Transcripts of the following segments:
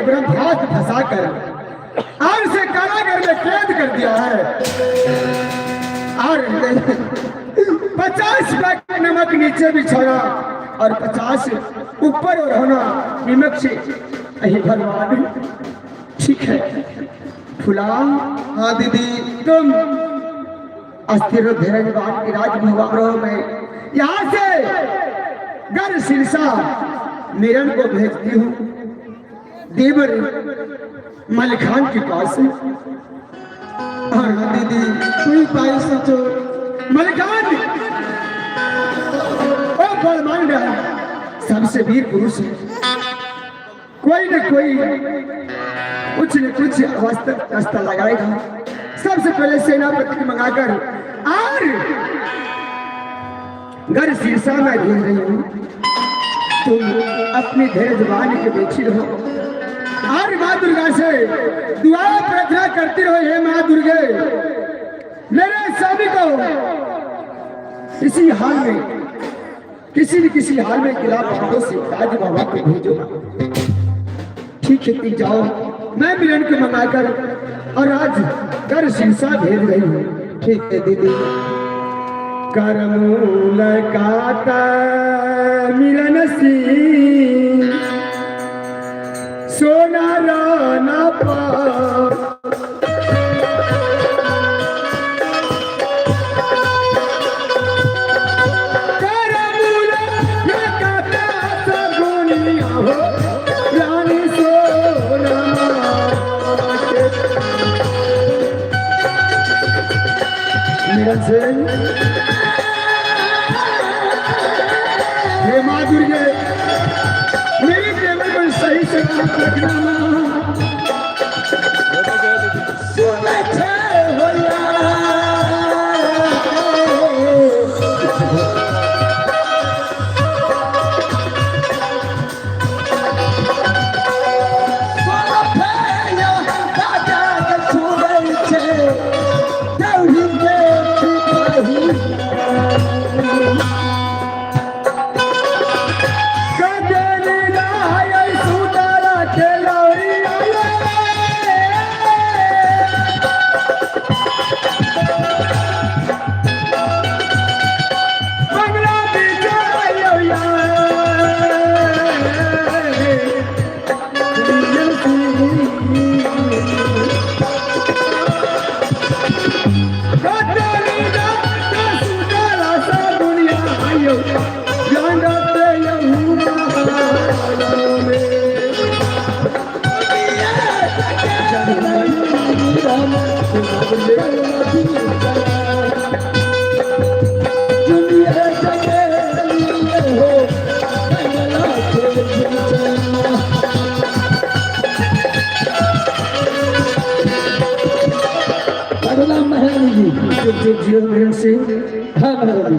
ब्रह्मास्त्र फंसाकर और उसे कारागार में कैद कर दिया है और 50 बैग नमक नीचे भी छोड़ा और 50 ऊपर और होना निमक से। अहि भगवान ठीक है फुला। हाँ दीदी तुम अस्थिर धैर्यवान की राजभवन में यहाँ से गर शीर्षा निरन को भेजती हूँ देवर मलिक खान के पास। हाँ दीदी कोई पाई सोचो मलिक खान ओ बलवान रहा सबसे वीर पुरुष है। कोई न कोई कुछ न कुछ रास्ता लगाएगा। सबसे पहले सेनापति को मंगाकर और घर शीर्षा में भेज रही हूँ। तुम अपनी धैर्य जवान के बैठी रहो और माँ दुर्गा से दुआ प्रार्थना करती रहो। हे माँ दुर्गे मेरे स्वामी को इसी हाल में किसी न किसी हाल में गिला बातों से राज बाबा को भेजो। ठीक है तुम जाओ मैं मिलन को मंगाकर और आज कर शीर्षा भेज रही हूँ। ठीक है दीदी। करमूल काता मिलन सी सोना राना पा हे माँ दुर्गे मेरी टेबल पर सही से रखना।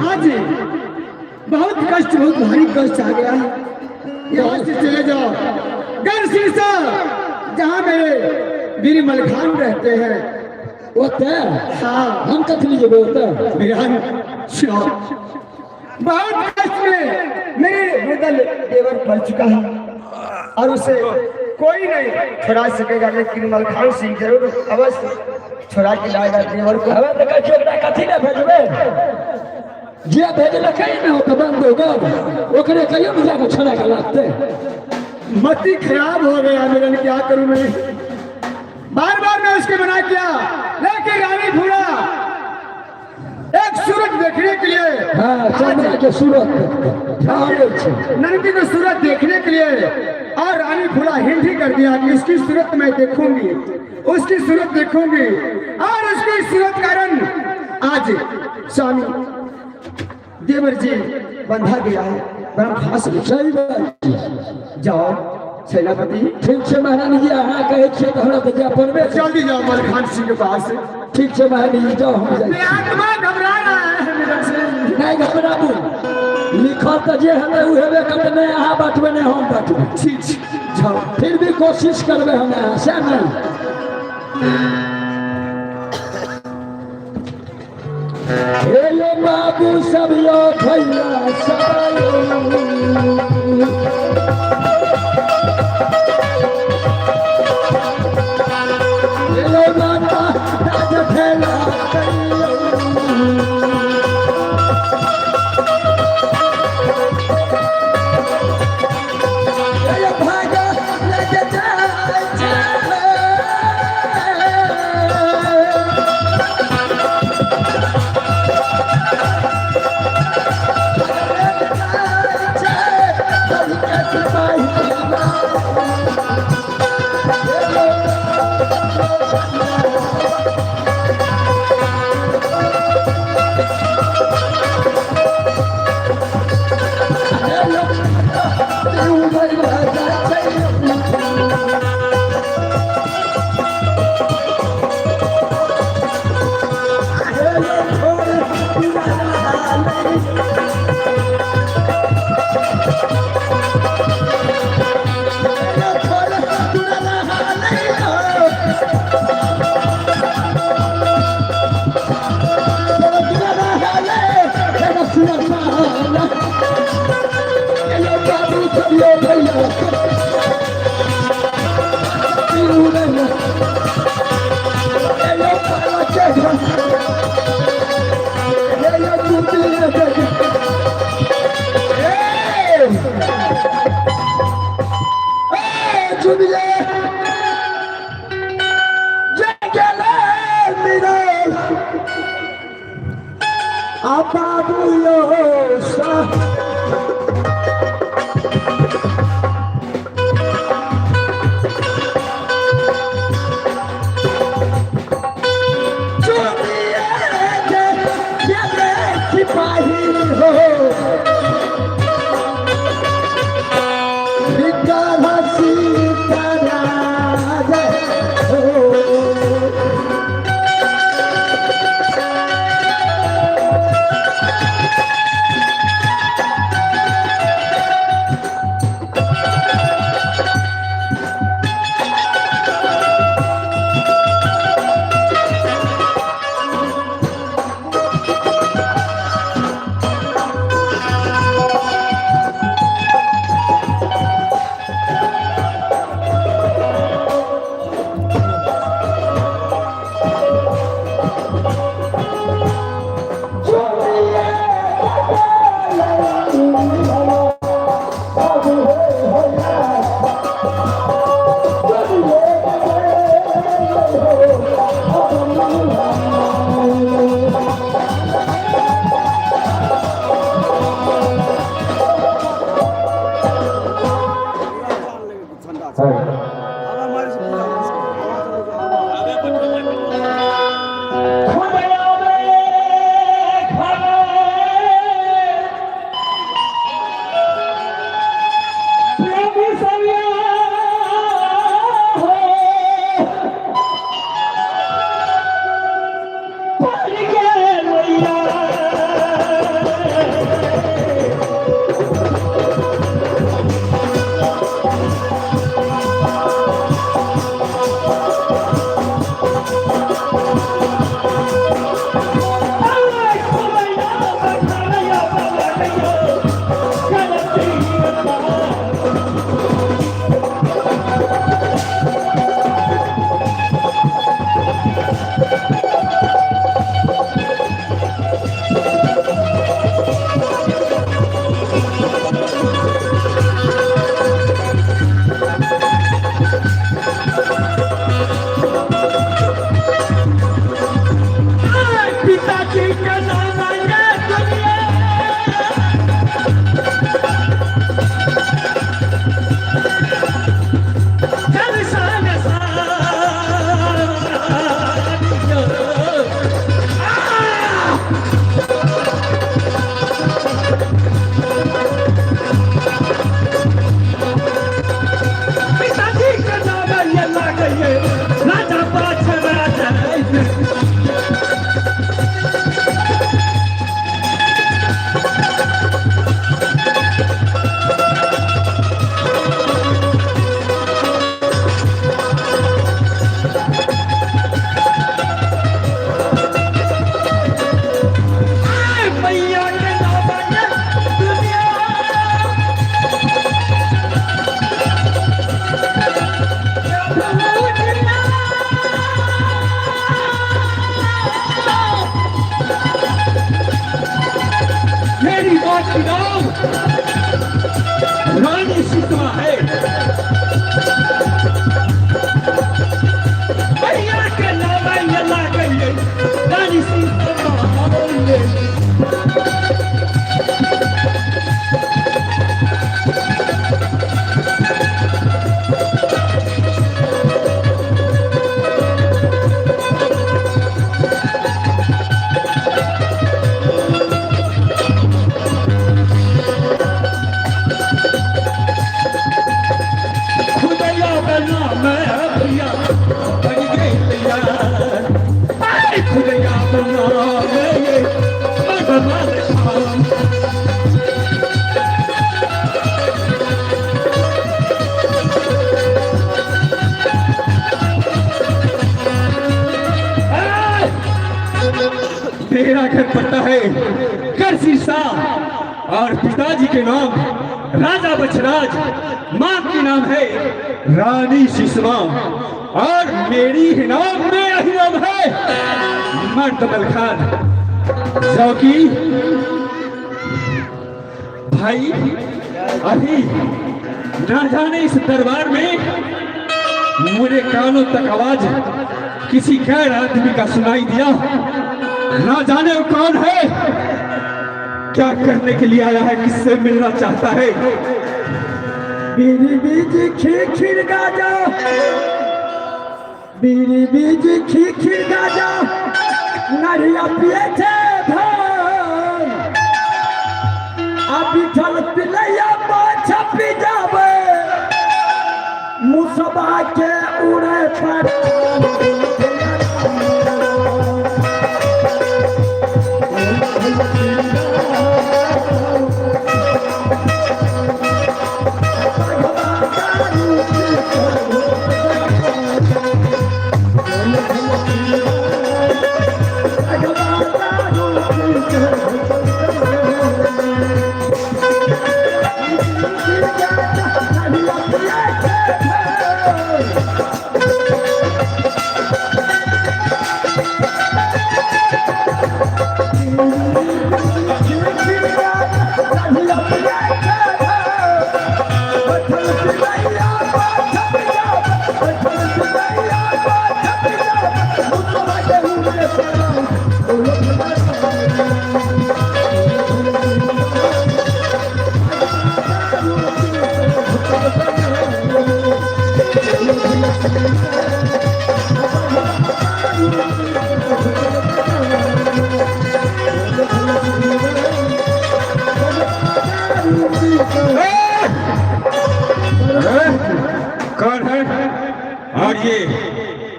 आज बहुत कष्ट बहुत भारी कष्ट आ गया है। यहाँ से चले जाओ घर शीर्षा जहाँ मेरे वीर मलखान रहते हैं। हाँ हम कथनी जगह होता बहुत कष्ट में मेरे मृदल देवर पड़ चुका है और उसे कोई नहीं छुड़ा सकेगा, लेकिन मलखान सिंह जरूर अवश्य छुड़ा के लाएगा देवर को। हमें तो कथी ना भेजबे जे भेजल कहीं में होता बंद होगा ओकरे कहियो में जाकर छुड़ा के लाते। मती खराब हो गया मेरा, क्या करूं मैं। बार बार मैं उसके मना किया लेकिन रानी भूरा एक सूरत देखने के लिए चंद्र के सूरत नंदी को सूरत देखने के लिए और रानी भूरा हिंदी कर दिया कि उसकी सूरत मैं देखूंगी, उसकी सूरत देखूंगी और उसकी सूरत कारण आज स्वामी देवर जी बंधा गया है। बड़ा फांस सही बात। जाओ सेनापति। ठीक से महारानी जी हाँ कहे छे तो हमरा तो जा पड़बे। जल्दी जाओ मलखान सिंह के पास। ठीक से महारानी जी जाओ हम जाए। आत्मा घबरा रहा है मेरे से। नहीं घबराबू लिखल तो जे हमें उहेबे करते नहीं यहाँ बाटबे नहीं हम बाटबे। ठीक जाओ फिर भी कोशिश करबे हमें से नहीं। हे बाबू सब यो भैया सब है कर शीर्षा और पिताजी के नाम राजा बछराज, माँ के नाम है रानी सुषमा और मेरी ही नाम में यही नाम है मर्दमल खान। जौकी भाई अभी ना जाने इस दरबार में मेरे कानों तक आवाज किसी गैर आदमी का सुनाई दिया। ना जाने वो कौन है, क्या करने के लिए आया है, किससे मिलना चाहता है। बीरी बीजी खीर गाजा, बीरी बीजी खीर गाजा, नरिया पिए थे भान, अभी ठल पिलैया पाछा पी जावे, मुसबा के उड़े पर कौन है और ये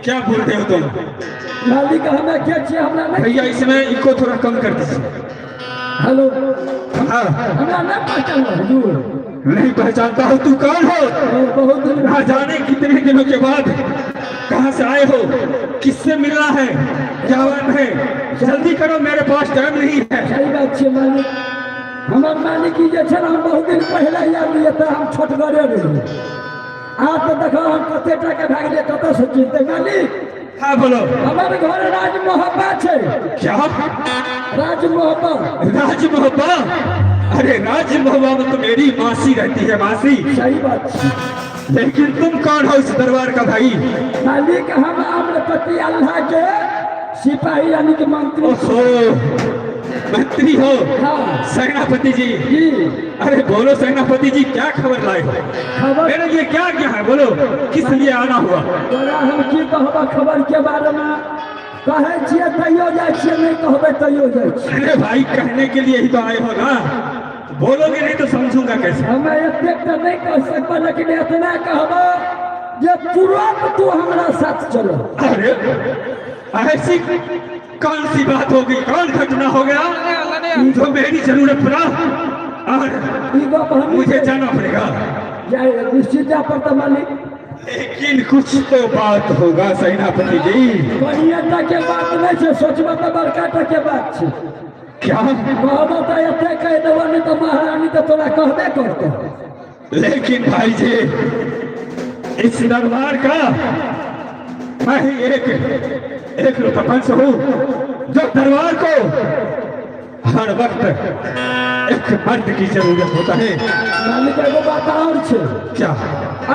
क्या बोल रहे हो तुम? मालिक हमें क्या चाहिए? हमरा नहीं। भैया इसमें इनको थोड़ा कम कर दीजिए। हेलो, हाँ हमरा नहीं पहचाना हुजूर। नहीं पहचानता हो, तू कौन हो? बहुत दिन ना जाने कितने दिनों के बाद कहाँ से आए हो, किससे मिलना है, क्या बात है, जल्दी करो मेरे पास टाइम नहीं है। सही बात है मालिक। हमार मालिक की जे छे हम बहुत दिन पहले याद लिए थे, हम छोटगरे रही। आज तो देखो हम कते के भाग दे कत से जीते मालिक। हाँ बोलो। हमारे घर राज मोहब्बा है। क्या राज मोहब्बा? राज मोहब्बा? अरे राज मोहब्बा में तो मेरी मासी रहती है, मासी। सही बात है। लेकिन तुम कौन हो इस दरबार का भाई? मालिक हम अमरपति अल्लाह के सिपाही यानी कि मंत्री। ओहो मंत्री हो? हाँ। सेनापति जी। जी। अरे बोलो सेनापति जी, क्या खबर लाए हो? खबर मेरे लिए क्या क्या है, बोलो किस लिए आना हुआ? तोरा हम की कहबा खबर के बारे में? कहे छिए तैयो जाए छिए, नहीं कहबे तैयो जाए छिए। अरे भाई कहने के लिए ही तो आए हो ना, बोलोगे नहीं तो समझूंगा कैसे? हमें इतने तो नहीं कह सकता, लेकिन इतना कहबा जे तुरंत तू हमारा साथ चलो। अरे ऐसी कौन सी बात हो गई, कौन घटना हो गया जो मेरी जरूरत पड़ा और मुझे जाना पड़ेगा? निश्चित जा पड़ता मालिक, लेकिन कुछ तो बात होगा सेनापति जी। बढ़िया के बात नहीं है, सोचबा तो बड़का के बात है। क्या कहबा तो एते कह देबो, नहीं तो महारानी तो तोरा कहबे करते। लेकिन भाई जी इस दरबार का मैं ही एक रुपंच हूँ जो दरबार को हर वक्त एक मर्द की जरूरत होता है। मालिक एगो बात और छे। क्या?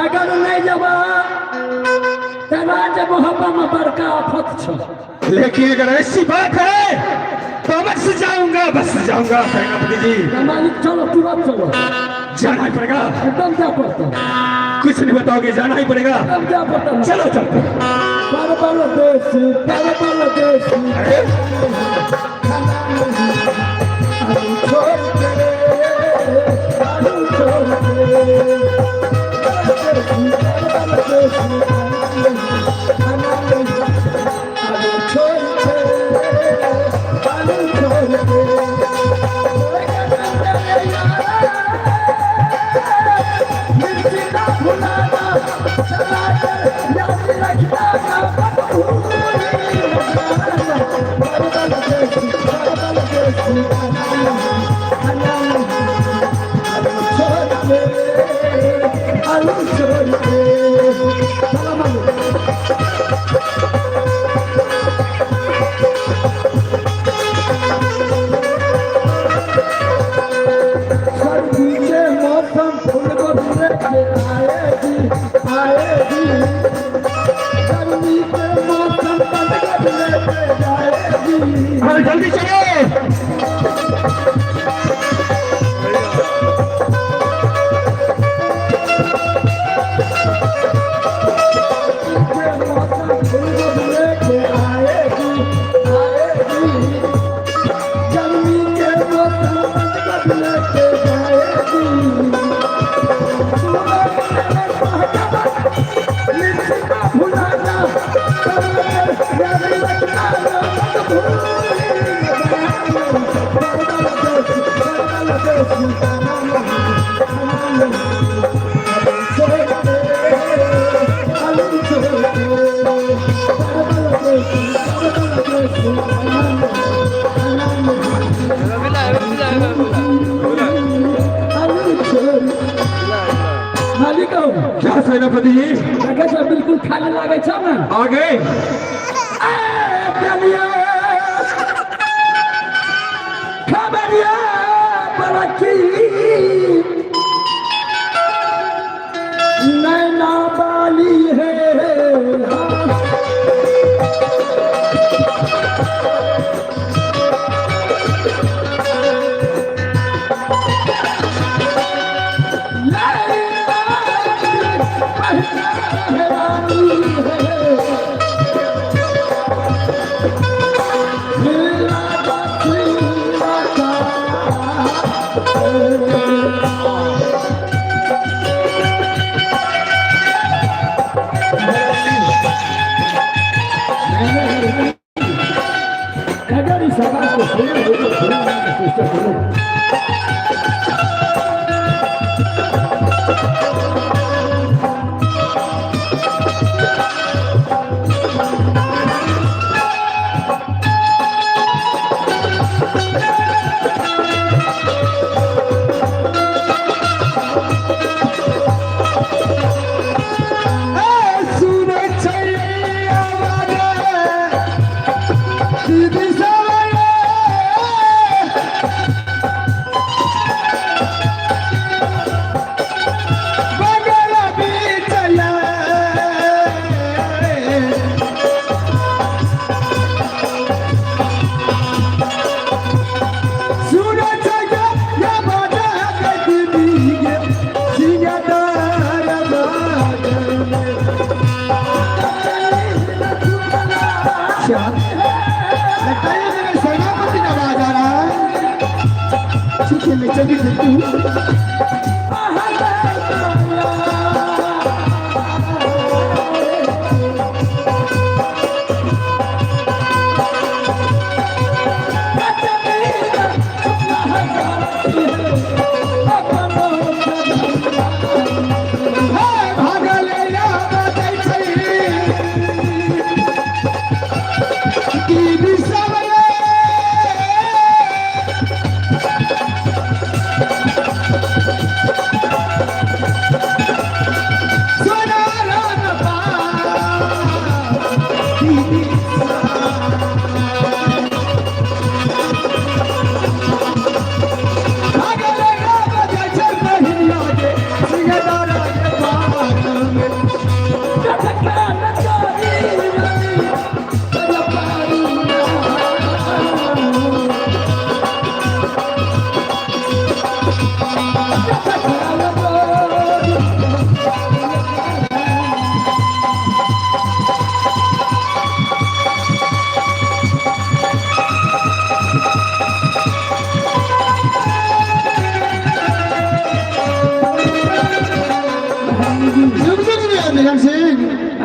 अगर नहीं जबा तो राज मोहब्बा में बड़का आफत छे। लेकिन अगर ऐसी बात है तो बस जाऊंगा सेनापति जी। मालिक चलो, तुरंत चलो। जाना ही पड़ेगा, एकदम जा पड़ता। कुछ नहीं बताओगे, जाना ही पड़ेगा। एकदम जा पड़ता। चलो चलते। पर देश आलू छोड़ के चलो मालिक सर्दी के मौसम फूल गोभी लेके आएगी गर्मी के मौसम बंद गोभी लेके जाएगी अरे जल्दी चलो मालिक क्या सेनापति जी बिल्कुल खाली लागे छ ना आगे खबरिया बड़की नैना बाली है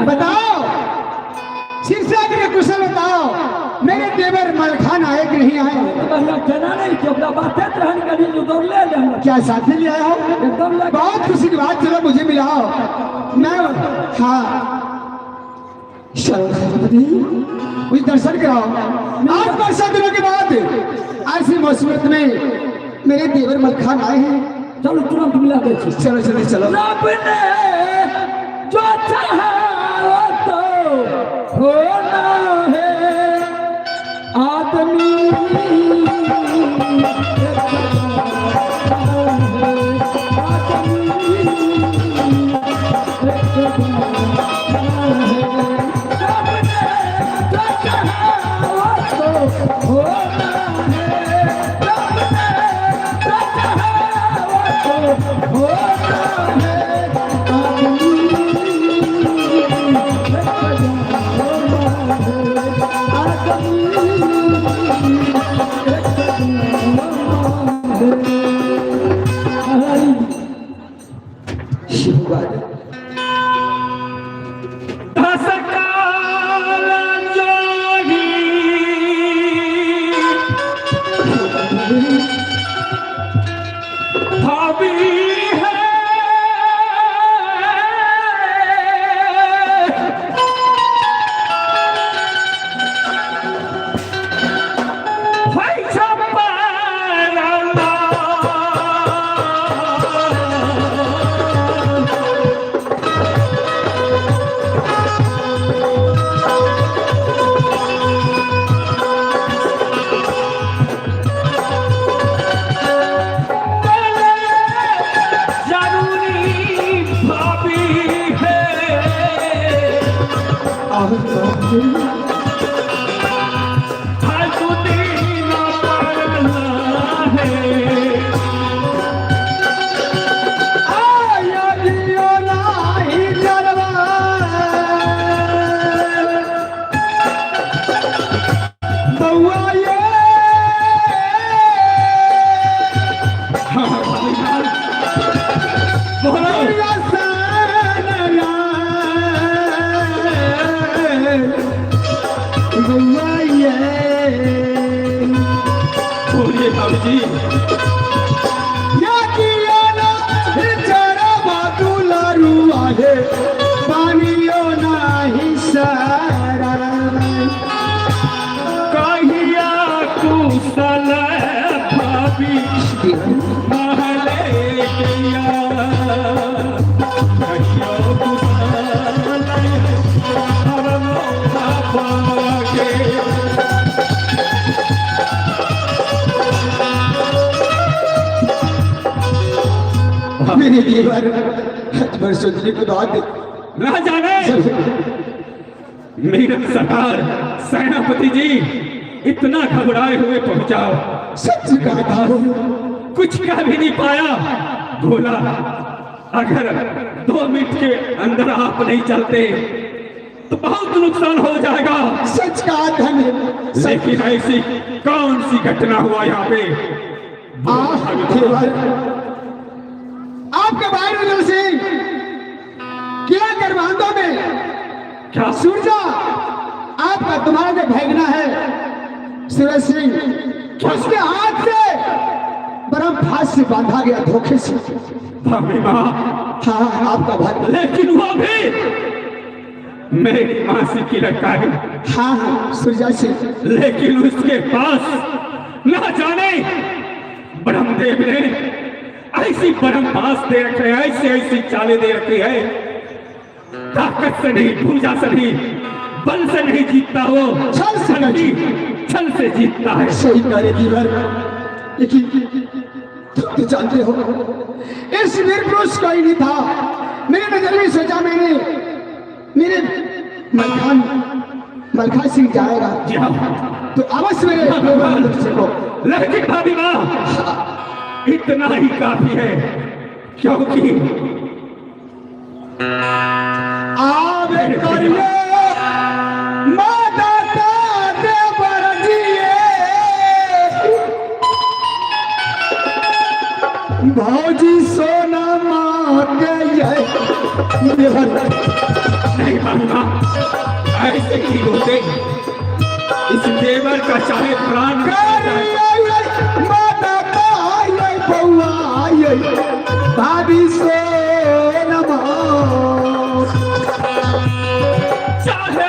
बताओ शीर्षक में कुशल बताओ मेरे देवर मलखान आए कि नहीं आए जना नहीं कि अपना बातें रहने का दिन दौड़ ले लेना क्या साथी ले आया हो एकदम बहुत खुशी की बात चलो मुझे मिलाओ मैं हाँ सरस्वती मुझे दर्शन कराओ आज 5 दिनों के बाद ऐसी मुसीबत में मेरे देवर मलखान आए हैं चलो तुरंत मिला दे चलो चलो चलो रब ने मेरे दीवार सोचने को दाद ना जाने मेरा सरदार सेनापति जी इतना घबराए हुए पहुंचाओ। सच कहता हूँ कुछ कह भी नहीं पाया। बोला अगर 2 मिनट के अंदर आप नहीं चलते तो बहुत नुकसान हो जाएगा। सच कहा धन। लेकिन ऐसी कौन सी घटना हुआ यहाँ पे? आपका भाई रुद्र सिंह किला करवांदों में क्या सूरजा आपका तुम्हारा जो भैगना है सूरज सिंह उसके हाथ से बरम फांस से बांधा गया धोखे से। हाँ आपका भाई। लेकिन वो भी मेरी मासी की लड़का है। हाँ सूरजा सिंह। लेकिन उसके पास ना जाने ब्रह्मदेव ने ऐसी परम पास दे रखे है, ऐसी चालें दे रखी है। ताकत से नहीं, पूजा से नहीं, बल से नहीं जीतता वो, छल से जीतता है। सही कह रहे दीवार। लेकिन तुम तो जानते हो इस वीर पुरुष कोई नहीं था। मेरे नजर में सोचा मैंने मेरे मलखा सिंह जाएगा तो अवश्य मेरे को। लेकिन भाभी माँ इतना ही काफी है, क्योंकि आवे करिए माता का देवर जिए भौजी सोना माँ के नहीं मानना ऐसे ही होते। इस देवर का चाहे प्राण भाभी से नमो चाहे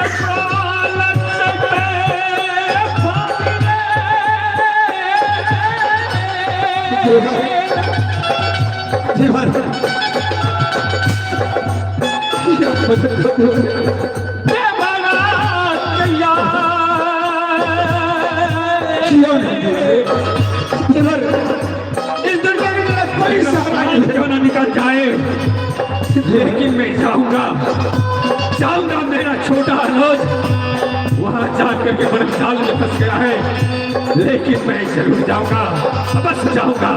निकल जाए, लेकिन मैं जाऊंगा। मेरा छोटा अनुज वहां जाकर के बड़े जाल में फंस गया है, लेकिन मैं जरूर जाऊंगा, बस जाऊंगा।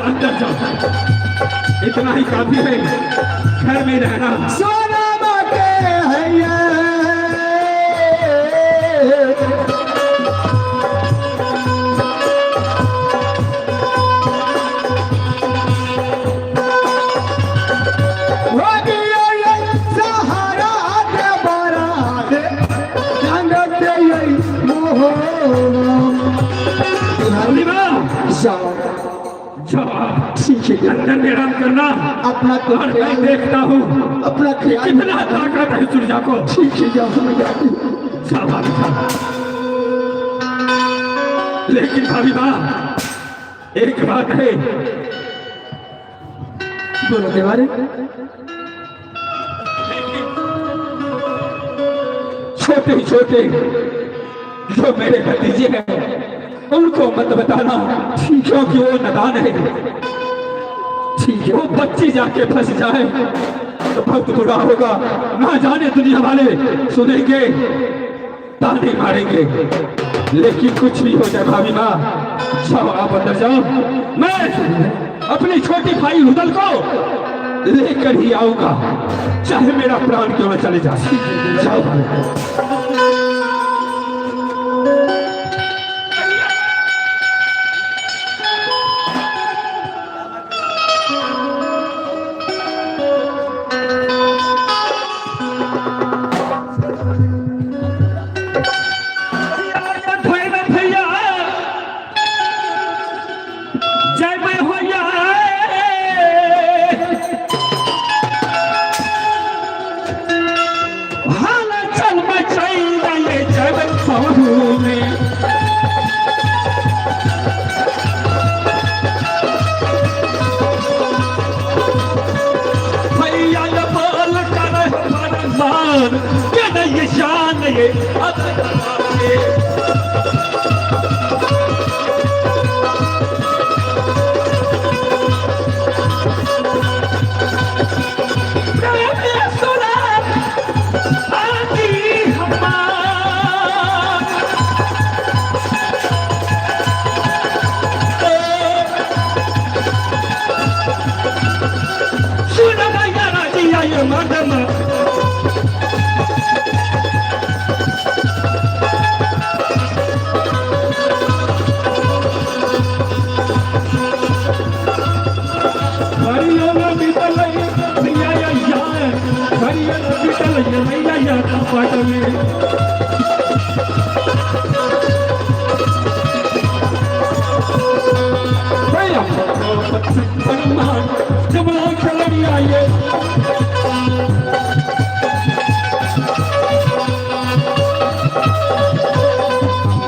अंदर जाओ, इतना ही काफी है, घर में रहना। सोना बाटे है ये सहारा दे बरा दे रंग दे मोह ठीक है, अंदर निराम करना अपना तो और मैं देखता हूँ अपना ख्याल कितना ताकत है सुरजा को। ठीक है, जाओ मैं जाती हूँ। लेकिन भाभी माँ, एक बात है। बोलो देवारे। छोटे छोटे जो मेरे भतीजे हैं उनको मत बताना, क्योंकि वो नादान है। ठीक है, वो बच्ची जाके फंस जाए तो बहुत बुरा होगा। ना जाने दुनिया वाले सुनेंगे, ताने मारेंगे। लेकिन कुछ भी हो जाए भाभी माँ, जाओ आप अंदर जाओ, मैं अपनी छोटी भाई रुदल को लेकर ही आऊंगा, चाहे मेरा प्राण क्यों न चले जाए। जाओ ये शान ये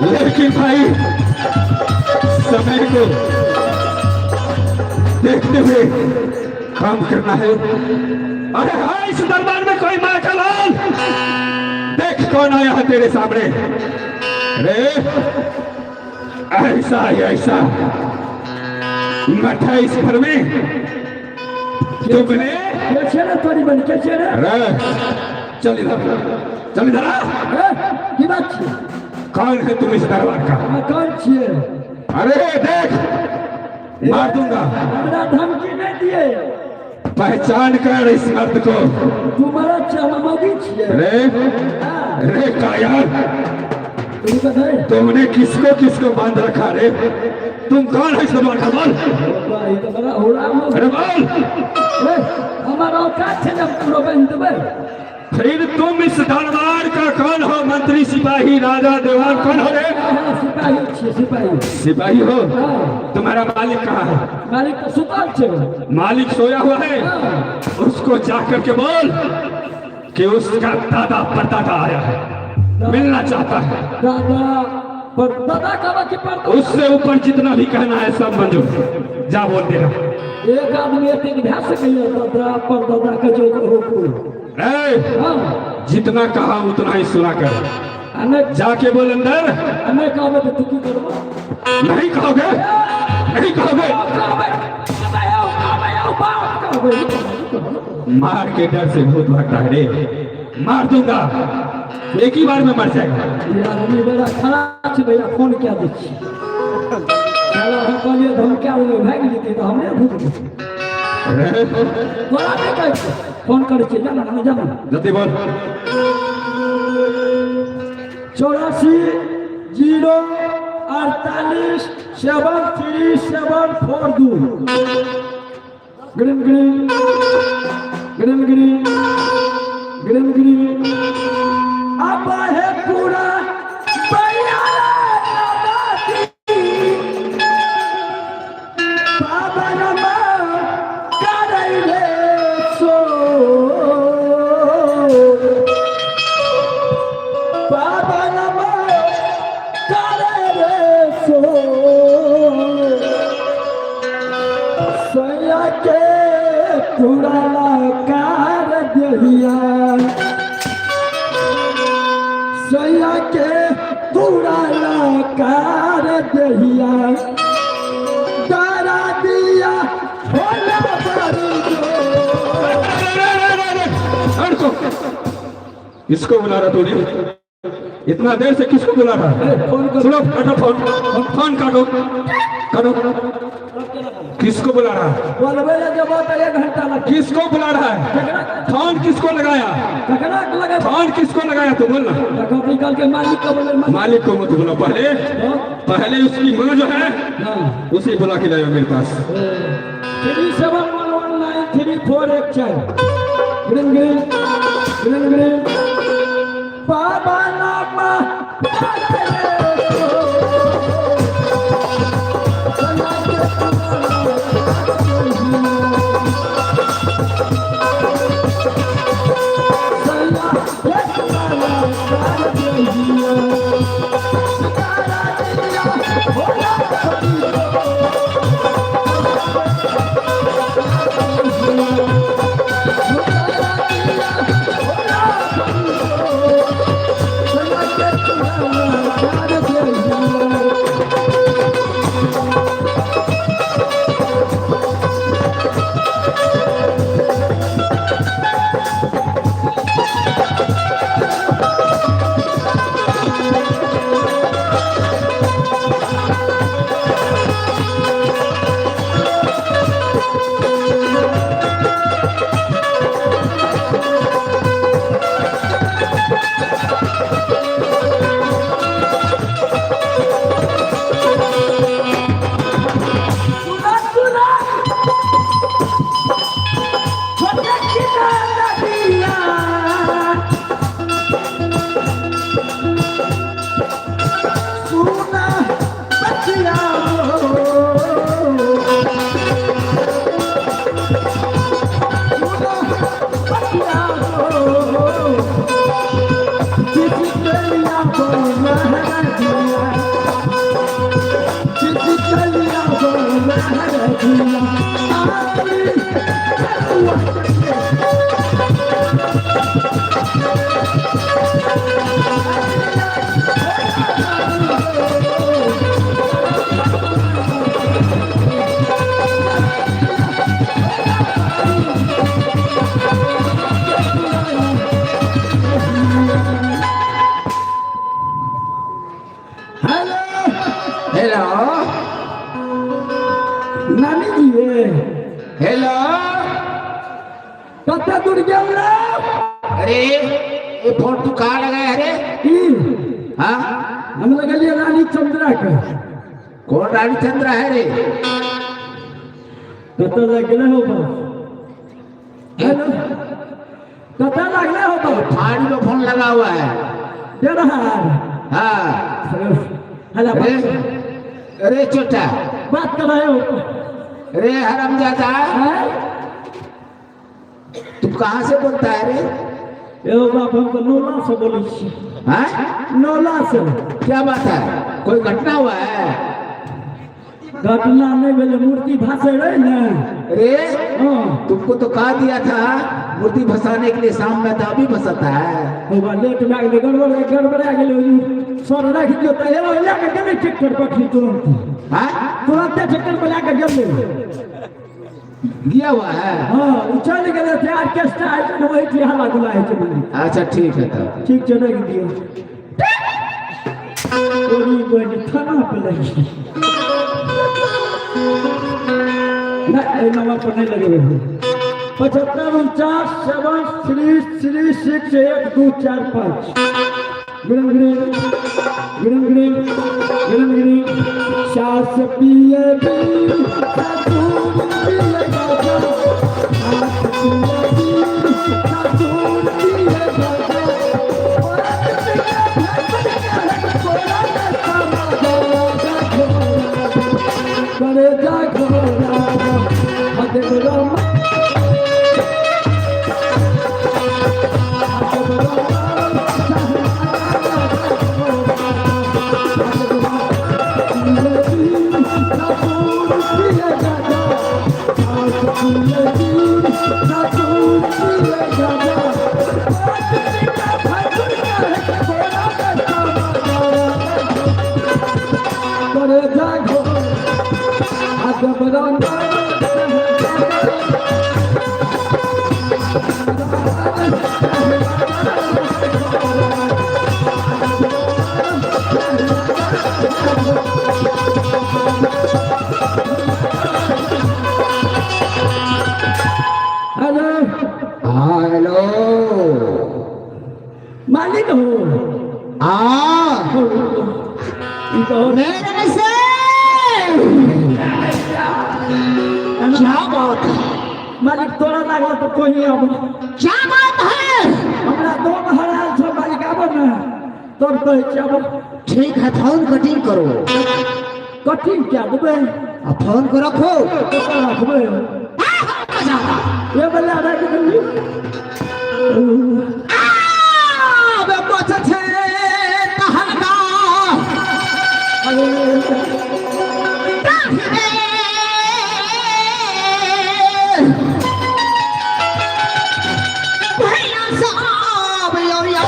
लेकिन भाई समय को देखते हुए काम करना है। अरे हाँ, इस दरबार में कोई माँ का लाल, देख कौन आया है तेरे सामने। अरे ऐसा ही ऐसा मठा इस घर में तुमने कैसे ना तोरी बन कैसे ना। अरे चल इधर, चल इधर आ। की बात है? कौन है तुम इस दरबार का? कौन छिए? अरे देख, मार दूंगा। हमरा धमकी नहीं दिए, पहचान कर इस मर्द को। तुम्हारा चममोगी छिए। रे कायर, तुमने किसको किसको बांध रखा रे? तुम कौन है इस दरबार का? बोल। अरे बोल। हमारा औकात है जब पूरा बंद में। फिर तुम इस दरबार का कौन हो? मंत्री, सिपाही, राजा, देवान, कौन हो रे? सिपाही छिए, सिपाही। सिपाही हो? तुम्हारा मालिक कहाँ है? मालिक तो सुताल छे। मालिक सोया हुआ है, उसको जाकर के बोल कि उसका दादा परदादा आया है, मिलना चाहता है। दादा पर दादा कहा कि पर उससे ऊपर जितना भी कहना है सब मंजूर। जा बोल देना। एक आदमी एक भैंस कहिए दादा पर दादा का जो हो ए, हाँ जितना कहा उतना ही सुना कर। अनेक जाके बोल अंदर। अनेक कहा तो तू करवा नहीं कहोगे, नहीं कहोगे। मार के डर से भूत भागता है रे। मार दूंगा, एक ही बार में मर जाएगा। ये आदमी बड़ा खराब है भैया। फोन क्या देखिए चलो हम कहलिए हम क्या हो भाग लेते तो हमने भूत बोला नहीं कहते फोन करे छे जाना हम जाना जल्दी बोल। 84 0 48 73742 green green green green green green अब है पूरा सैया के पूरा कार दहिया दारा दिया भोला इसको बुला रहा तूने? इतना देर से किसको बुला रहा है? सुनो, काटो फोन, फोन काटो, काटो। किसको बुला रहा है? बोलबे जब 1 घंटा लगा। किसको बुला रहा है? फोन किसको लगाया? ककरा लगा? फोन किसको लगाया तू बोल ना। निकाल के मालिक को बोले। मालिक को मत बुला, पहले उसकी माँ जो है उसे बुला के लाओ मेरे पास। 37119348 ग्रीन ग्रीन ग्रीन ग्रीन बाबा नामा नानी जी हेलो कत्ते दूर गया? अरे ये फोन तू कहाँ लगाया? अरे हाँ हम लगलिए रानी चंद्रा का। कौन रानी चंद्रा है रे? कत्ते लगले हो बा? हेलो कत्ते लगले हो बा? थाली में फोन लगा हुआ है। दे रहा हाँ हेलो अरे छोटा बात कर रहे हो? अरे हरामजादा तू कहाँ से बोलता है रे? एगो बाप हम तो नौला से बोले छी। हैं? नौला से क्या बात है? कोई घटना हुआ है? घटना नहीं भेले, मूर्ति भाषे रहे ना। अरे हाँ तुमको तो कहा दिया था मूर्ति भसाने के लिए, शाम में था, अभी भसाता है। होगा लेट में आगे गड़बड़ा गेले सर रख दियो त एलो लेके गेले ट्रैक्टर पकड़ी तुरंत। हैं? तुरंत ट्रैक्टर पे लेके गेले। गया हुआ है? हाँ चल गेले थे ऑर्केस्ट्रा है न वही हाला गुला है चली। अच्छा ठीक है तब। ठीक चले दियो। कोई कोई थाना पे लगी ना ए नंबर पर नहीं लगे हुए 75 49 7 3 3 6 1 2 4 5 green green green green green green सास पिए भी सासुर पिए गाजा सास पिए भी सासुर पिए गाजा करे जा घोड़ा हद राम करे जा घोड़ा हद राम हेलो हाँ हेलो। मालिक हो हाँ इधर मेरे से क्या बात है? मालिक तोरा लागल तो कोई अब क्या बात है? हमरा दो हराल छ मालिक आब न तब कहे छी अब ठीक है फोन कटिंग करो। कठिन क्या देबे अब फोन को रखो। रखबे ये बल्ला रख दिल्ली बे बच्चा छे कहलका भैया साहब यो या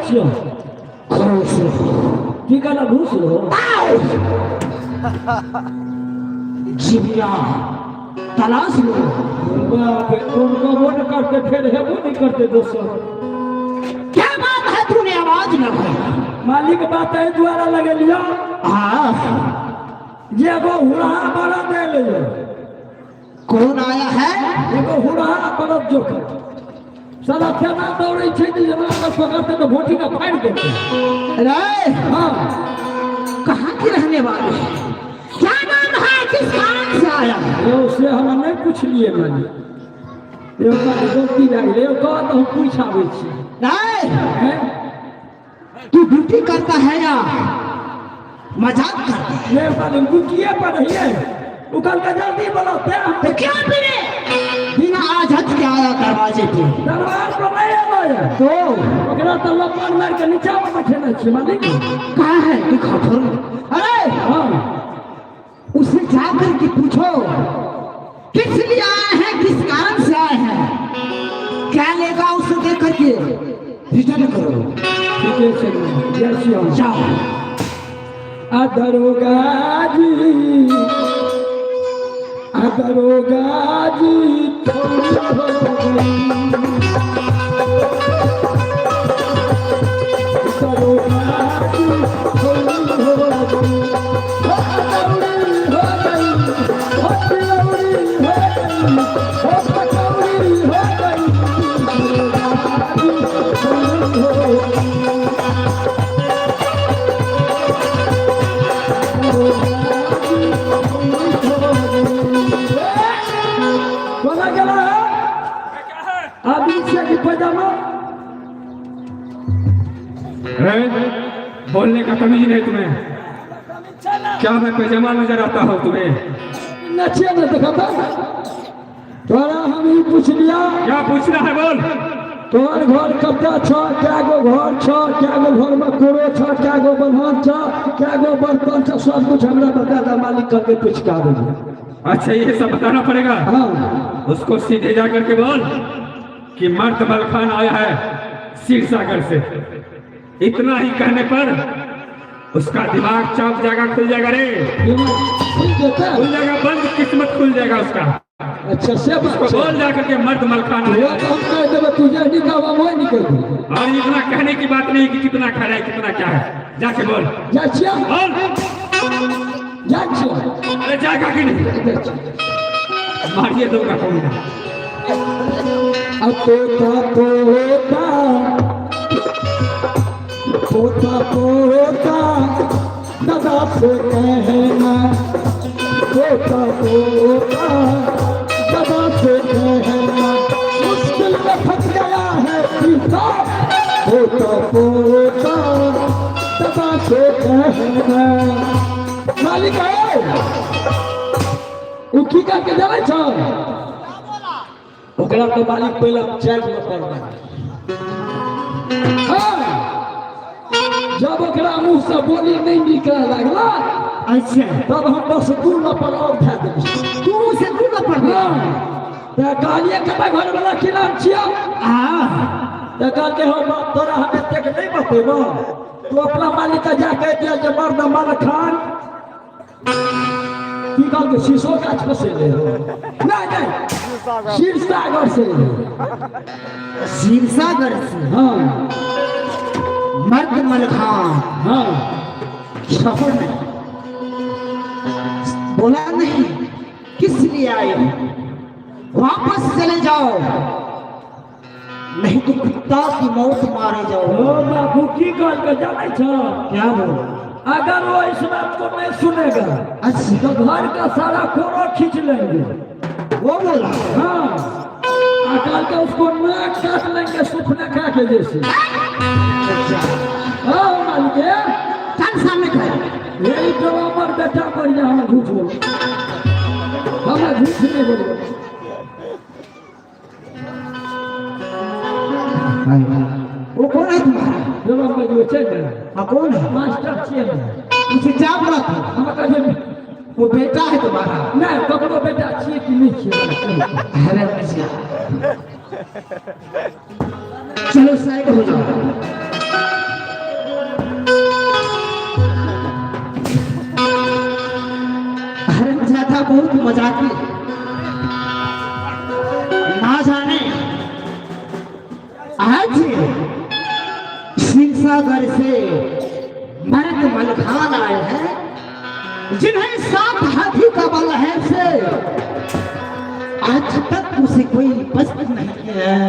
छियो खरोश की कहला घूस लो जिबिया तलाश लो बाप रे, तुम कबो न करते फिर हेबो नहीं करते दोस्तों। क्या बात है तूने आवाज लगाई मालिक बात है द्वारा लगे लिया हाँ ये वो हुड़ा बड़ा दे ले कौन आया है एगो हुड़ा बड़ा जोकर साला केना दौड़े छै जे जना का पकड़ते तो भोटी का फाड़ देते। अरे हां कहाँ की रहने वाले हैं? क्या नाम है किस कारण से आया ये उसे हम नहीं पूछ लिए मालिक ये का गलती लग गई ये का तो हम पूछावे छी नहीं हैं तू ड्यूटी करता है या मजाक करता है ये मालिक गुटिए पर है उकल का जल्दी बोलो ते हम तो क्या बिना बिना आजत के आया दरवाजे पे दरबार पर नहीं आया तो ओकरा तो लपन मार के नीचा में बैठे छी मालिक कहाँ है दिखा थोड़ा अरे हां उसे जाकर के पूछो किस लिए आए हैं किस कारण से आए हैं क्या लेगा उसे देख करके रिटर्न करो ठीक है चलो जैसी हम जाओ दरोगा जी थोड़ी हो गई दरोगा जी थोड़ी हो गई पैजामा बोलने का तमीज नहीं तुम्हें क्या मैं पैजामा नजर आता हूँ तुम्हें नचे न देखता तोरा हम ही पूछ लिया क्या पूछना है बोल तोहर घर कब्जा छ क्या गो घर छ क्या गो घर में कोड़ो छ क्या गो बन्हन छ क्या गो बर्तन छ सब कुछ हमरा बता दा मालिक करके पूछ के आवे अच्छा ये सब बताना पड़ेगा हाँ उसको सीधे जा करके बोल कि मर्द मलखान आया है सिरसागर से इतना ही कहने पर उसका दिमाग चाप जाएगा खुल जाएगा रे खुल जाएगा बंद किस्मत खुल जाएगा उसका अच्छा से उसको बोल जा करके मर्द मलखान आया है। हम कह देबे तुझे निकावा मोय निकल और इतना कहने की बात नहीं कि कितना खा रहा है कितना क्या है जाके बोल जा छिया बोल जा छिया अरे जाएगा कि नहीं मारिए दूंगा कोई ना पोता दादा से कहना पोता दादा से कहना मुश्किल में फंस गया है पिता पोता दादा से कहना मालिक उ की करके जाने छ ओकरा तो मालिक पहले चेक में पड़ना हाँ जब ओकरा मुंह से बोली नहीं निकल लगला अच्छा तब हम बस दूर पर और धा देबे तू उसे दूर पर त कहलिए के घर वाला की नाम छिया त कहते हो तोरा हमें तक नहीं बतेबो तू अपना मालिक का जा कह दिया जे मर्द मलखान की कहल के शीशो गाछ पर से ले नहीं सिरसागर से सिरसागर से हाँ मर्द मलखान हाँ शहर में बोला नहीं किस लिए आए वापस चले जाओ नहीं तो कुत्ता की मौत मारे जाओ ओ बाबू की कहल के जाने छ क्या बोल अगर वो इस बात को नहीं सुनेगा अच्छा तो घर का सारा कोरा खींच लेंगे वो बोला हाँ अकाल के उसको नाक काट लेंगे सुपने खा के जैसे हाँ मालिक कल सामने खड़े यही तो हमार बेटा बढ़िया हमें झूठ बोल हमें झूठ नहीं बोलो वो कौन है तुम्हारा जब हम जो चल हाँ कौन है मास्टर चाहिए मुझे क्या बोला था हम कहे वो बेटा है तुम्हारा नहीं ककरो बेटा चाहिए कि नहीं चाहिए अरे भैया चलो साइड हो जाओ हरमजादा बहुत मजाकी, ना जाने आज सिरसागर से मर्द मलखान आए हैं जिन्हें 7 हाथी का बल है से आज तक उसे कोई पसंद नहीं है।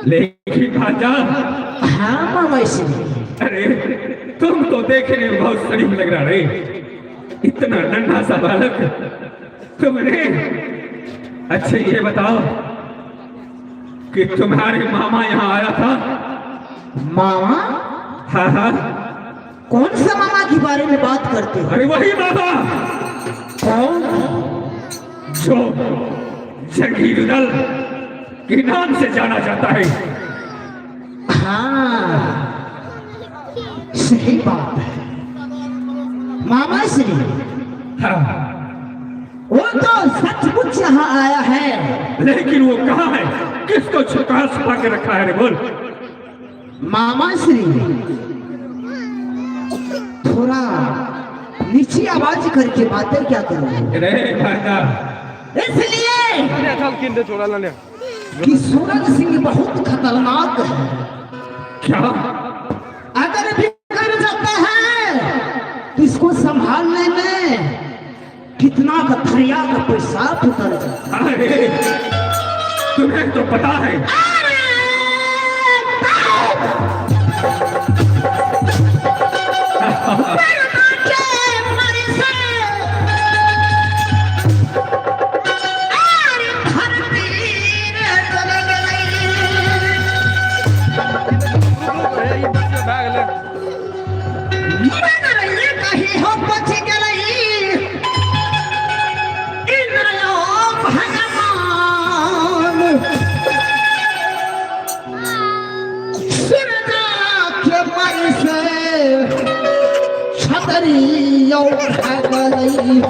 लेकिन भांजा, हाँ मामा श्री, अरे तुम तो देखने में बहुत शरीफ लग रहा रे। इतना नन्हा सा बालक तुमने। अच्छा ये बताओ कि तुम्हारे मामा यहाँ आया था? मामा? हाँ हाँ। कौन सा मामा के बारे में बात करते हो? अरे वही मामा। कौन? जो जगीरदल के नाम से जाना जाता है। हाँ सही बात है मामा श्री। हाँ। वो तो सचमुच यहाँ आया है, लेकिन वो कहाँ है? किसको छुपा छुपा के रखा है? रे बोल मामा श्री। थोड़ा नीची आवाज करके बातें क्या करोगे? इसलिए कि सूरज सिंह बहुत खतरनाक है। क्या? अगर बिगड़ जाता है तो इसको संभालने में कितना का दरिया का पेशाब उतर जाता है। अरे तुम्हें तो पता है। भातरी यौ भागलै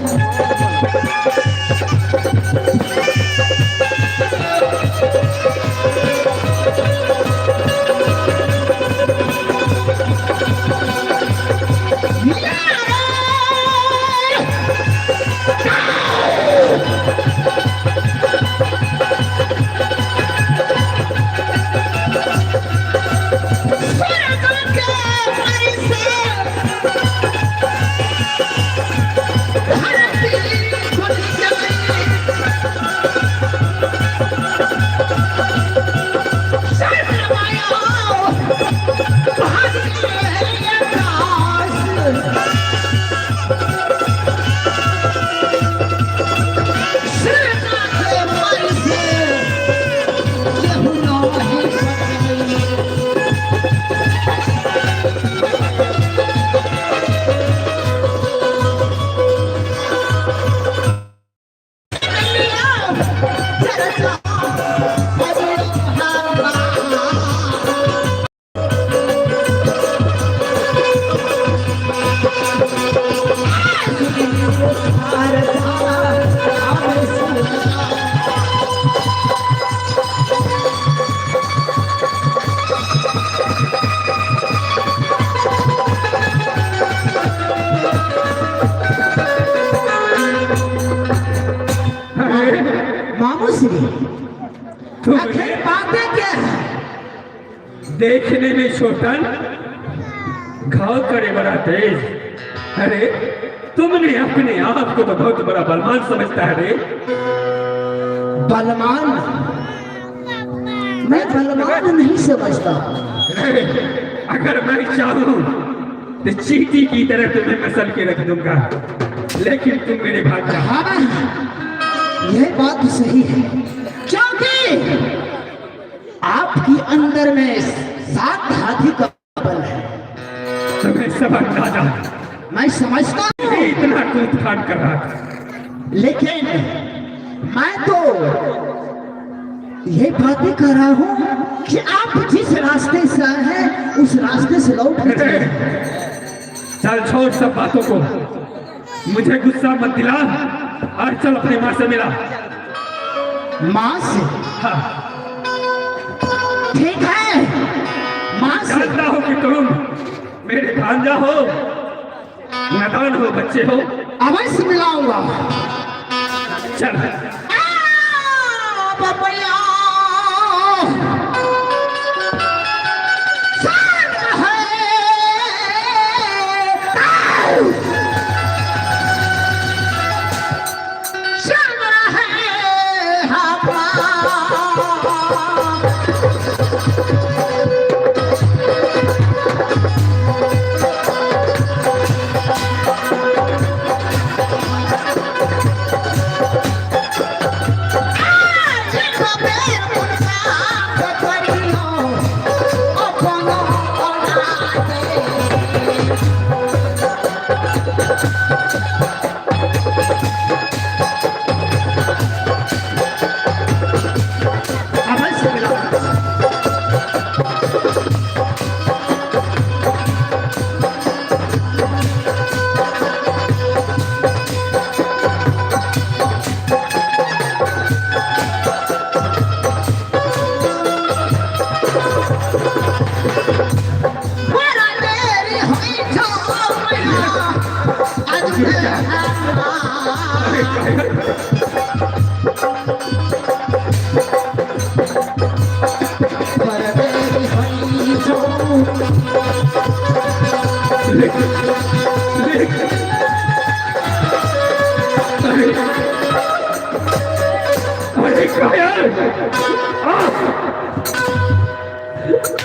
आखिर बातें क्या है? देखने में छोटन, घाव करे बड़ा तेज। अरे तुमने अपने आप को तो बहुत बड़ा बलवान समझता है रे। बलवान? मैं बलवान नहीं समझता। अगर मैं चाहूं तो चींटी की तरह तुम्हें मसल के रख दूंगा, लेकिन तुम मेरे भाग जाओ। हाँ, यह बात सही है, क्योंकि आपकी अंदर में 7 हाथी का बल है। तुम्हें सब अंदाजा, मैं समझता हूँ, इतना कूद फाट कर रहा था, लेकिन मैं तो ये बातें कर रहा हूँ कि आप जिस रास्ते से आए हैं उस रास्ते से लौट के चले। चल छोड़ सब बातों को, मुझे गुस्सा मत दिला और चल अपनी माँ से मिला। माँ से? हाँ। ठीक है, माँ से। जानता हो कि तुम मेरे भांजा हो, नादान हो, बच्चे हो। अवश्य मिलाऊंगा। चल। बबैया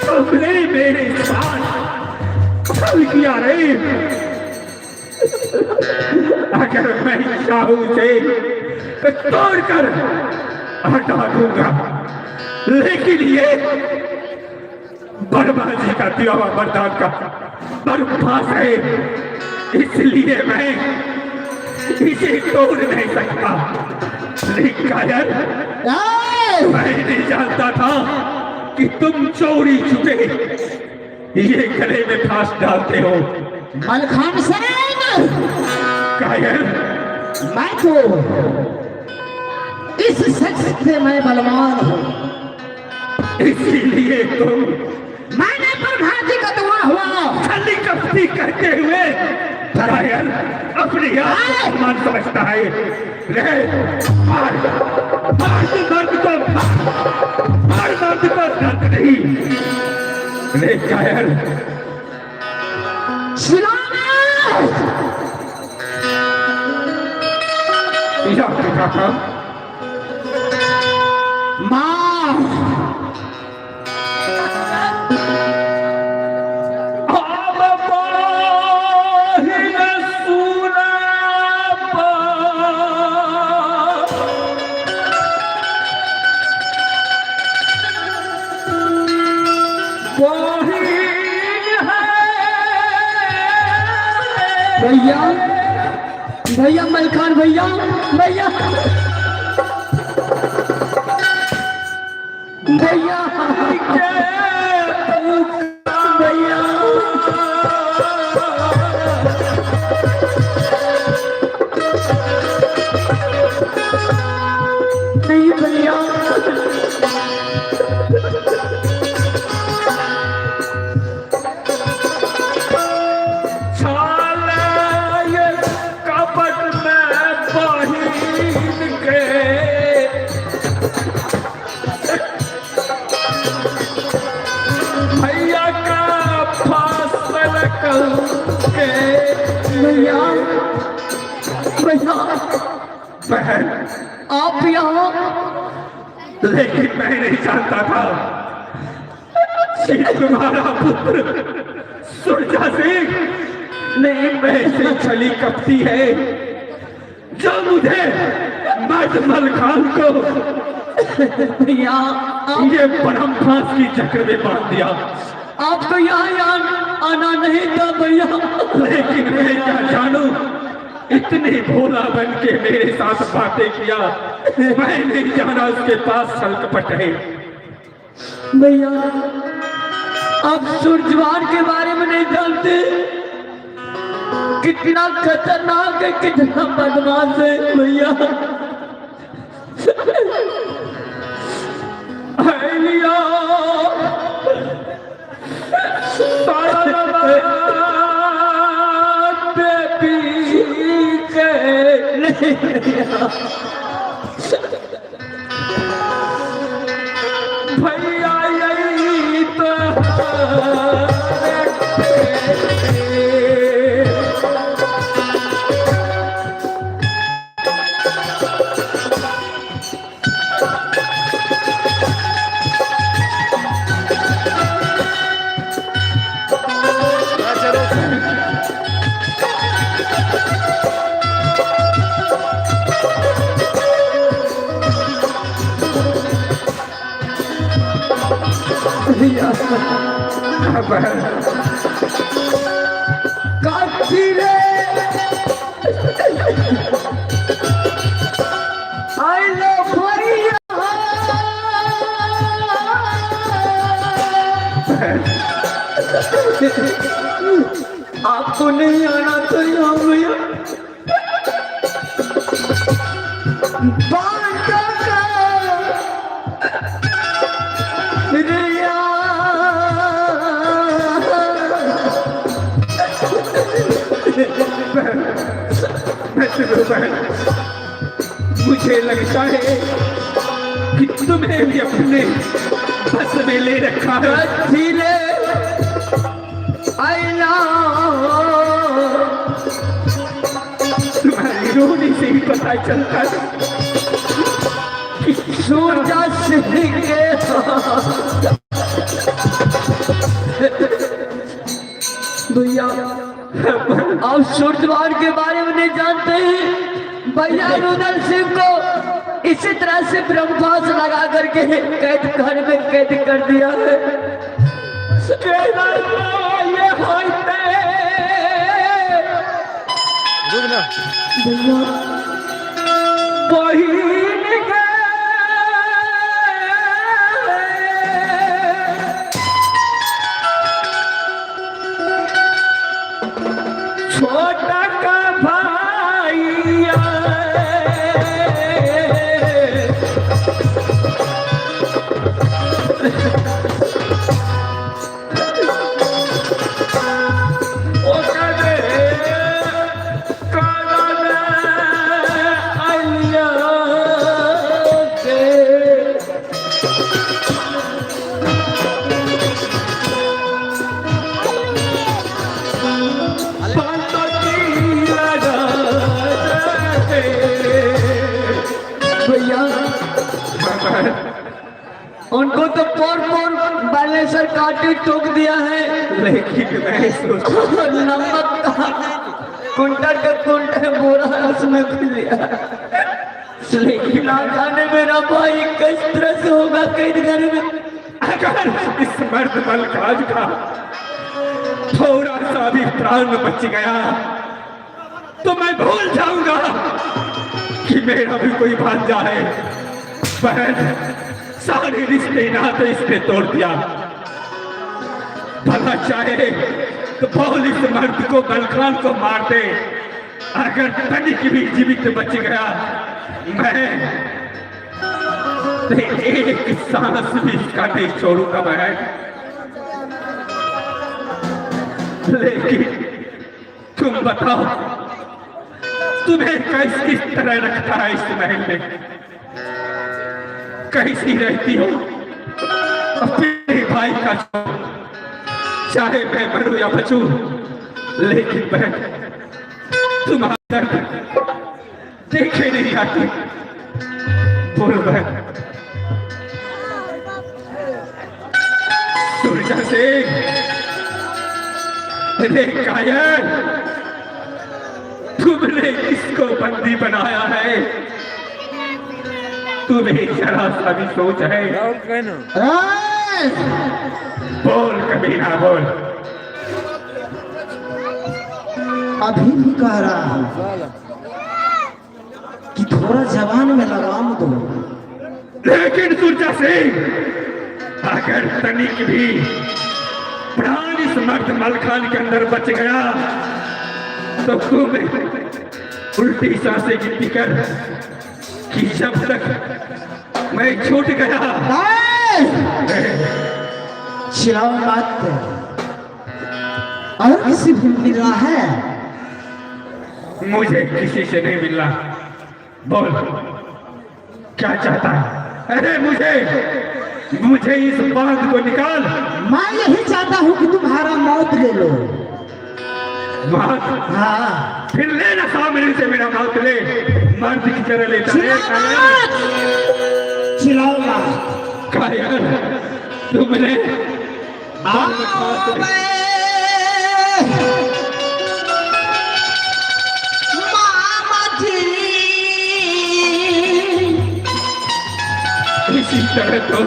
तुमने मेरे साथ छल किया रे। अगर मैं चाहूं से तो तोड़कर हटा दूंगा, लेकिन ये बर्बादी का दिया हुआ वरदान का बर्बाद है, इसलिए मैं इसे तोड़ नहीं सकता। कायर, मैं नहीं जानता था कि तुम चोरी छुपे ये गले में फांस डालते हो। मलखान सेन, कायर, मैं तो इस शख्स से मैं बलवान हूँ, इसीलिए तुम मैंने प्रभाती का दुआ हुआ छली कपटी करते हुए कायर अपनी आप को समान समझता है। रे मार मर्द को, मार मर्द को दर्द नहीं। रे कायर, काका माँ भैया, भैया मलखान भैया, भैया भैया भैया नहीं भैया, भैया भैया बहन, आप यहाँ, लेकिन मैं नहीं जानता था कि तुम्हारा पुत्र सुरजा सिंह नहीं वैसे छली कपटी है जो मुझे मर्द मलखान को भैया ये परम फांस की चक्र में बांध दिया। आपको यहाँ आना नहीं था भैया, लेकिन मैं क्या जानूं, इतने भोला बन के मेरे साथ बातें किया, मैं नहीं जाना उसके पास छल कपट है। भैया आप सूरजवान के बारे में नहीं जानते, कितना खतरनाक है, कितना बदमाश है भैया। भैया यही तो काटिले आई लो भैया, आपको नहीं आना तो यहाँ भैया मुझे लगता है कि तुम्हें भी अपने बस में ले रखा है। धीरे आईना तुम्हारी रोने से ही पता चलता है कि सूरजा सिंह के भैया आप सूरजवान के बारे में नहीं जानते हैं। भैया रुदल सिंह को इसी तरह से ब्रह्मास लगा करके कैद घर में कैद कर दिया है। ये होते भैया बहिन के उनको तो पोर पोर बैलेंसर काटे ठोक दिया है, लेकिन मैं सोच नमक का कुंटल बोरा उसमें खुल दिया। लेकिन ना जाने मेरा भाई किस तरह से होगा कैद घर में। अगर इस मर्द मलकाज का थोड़ा सा भी प्राण बच गया तो मैं भूल जाऊंगा कि मेरा भी कोई भांजा है। बहन सारे रिश्ते नाते इसने तोड़ दिया। भला चाहे तो बोल इस मर्द को मलखान को मार दे, अगर तनिक भी जीवित बच गया मैं एक सांस भी इसका नहीं छोड़ूंगा मैं। लेकिन तुम बताओ तुम्हें किस तरह रखता है इस महल में, कैसी रहती हो अपने भाई का छोड़, चाहे मैं मरूं या बचूं, लेकिन मैं तुम्हारा दर्द देखे नहीं आती। बोल बहन सूरजा सिंह, रे कायर, तुमने किसको बंदी बनाया है? तुम्हें जरा सा भी सोच है? बोल कमीना बोल। अभी भी कह रहा हूं कि थोड़ा जवान में लगाम दो। लेकिन सूरजा सिंह, अगर तनिक भी प्राण इस मर्द मलखान के अंदर बच गया तो तुम उल्टी सांसें गिनती कर कि जब तक मैं छूट गया। चिल्लाओ मत। और किसी भी मिल रहा है? मुझे किसी से नहीं मिलना। बोल क्या चाहता है? अरे मुझे इस बात को निकाल। मैं यही चाहता हूँ कि तुम्हारा मौत ले लो। मौत? हाँ। फिर लेना सामने से मेरा मौत ले, मर्द की तरह लेता है। चिल्लाओ मत। कायर, तुमने इसी तरह तो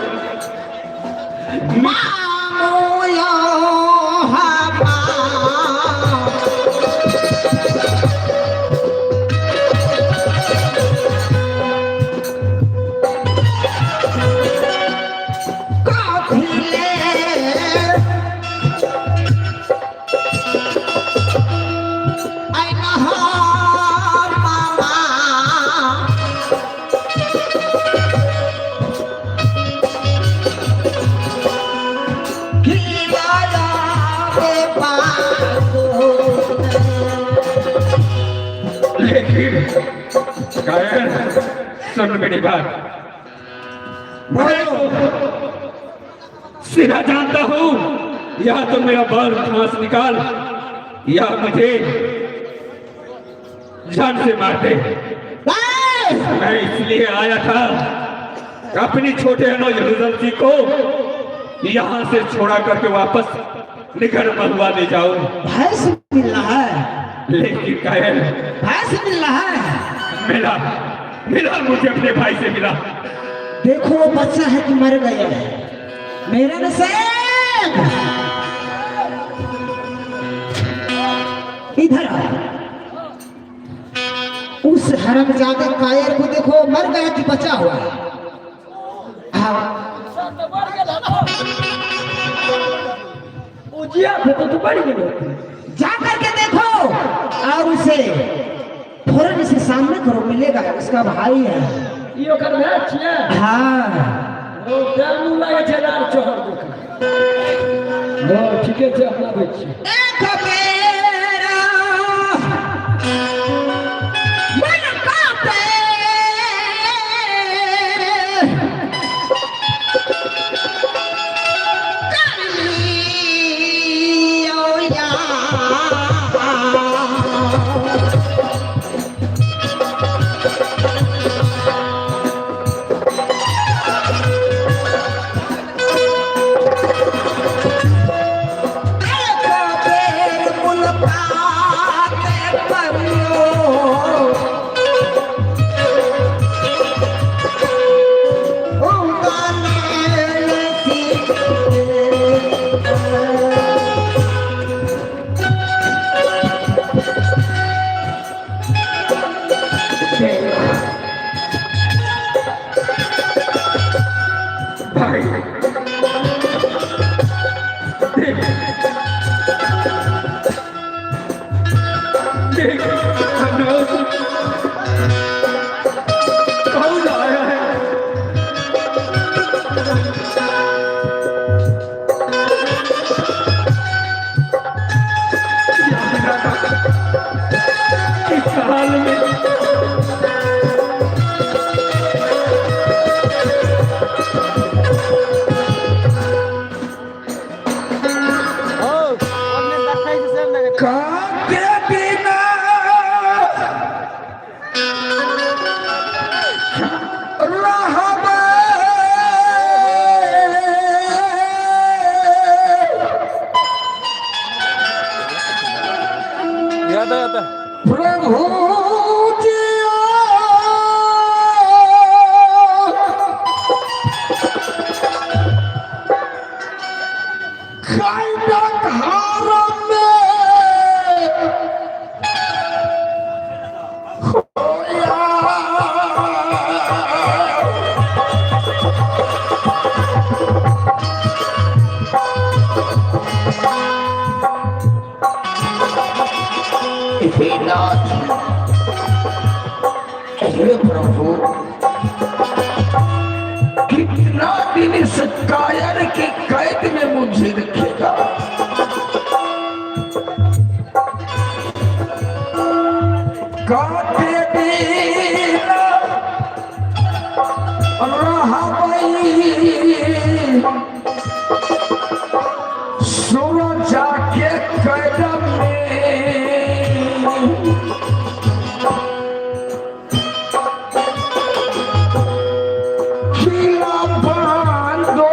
कायर, सुन मेरी बात। सीधा जानता हूं, या तो मेरा बाल सांस निकाल या मुझे जान से मार दे। मैं इसलिए आया था अपनी छोटे अनुज रुदल जी को यहाँ से छोड़ा करके वापस निगर महुआ ले जाऊं। भैंस मिल रहा है। लेकिन कायर, भैंस मिल रहा है। मिला मुझे अपने भाई से मिला। देखो वो बच्चा है कि मर गया है। मेरा नसीब इधर उस हरामजादे कायर को देखो, मर गया कि बचा हुआ है। तो बढ़ गई। जा करके देखो और उसे फौरन से सामने करो, मिलेगा उसका भाई है। यो कर मैच है। हाँ वो दामू लागे जलार चोहर देखा। वो ठीक है अपना बच्ची। एक मेरा मन कांपे, ओ या काके बिना रहबे प्रभु हे नाथ, हे प्रभु, कितना दिन इस कायर की कैद में मुझे रखेगा। काके बिना रहबे सुनो जाके कदम में खिला बांधो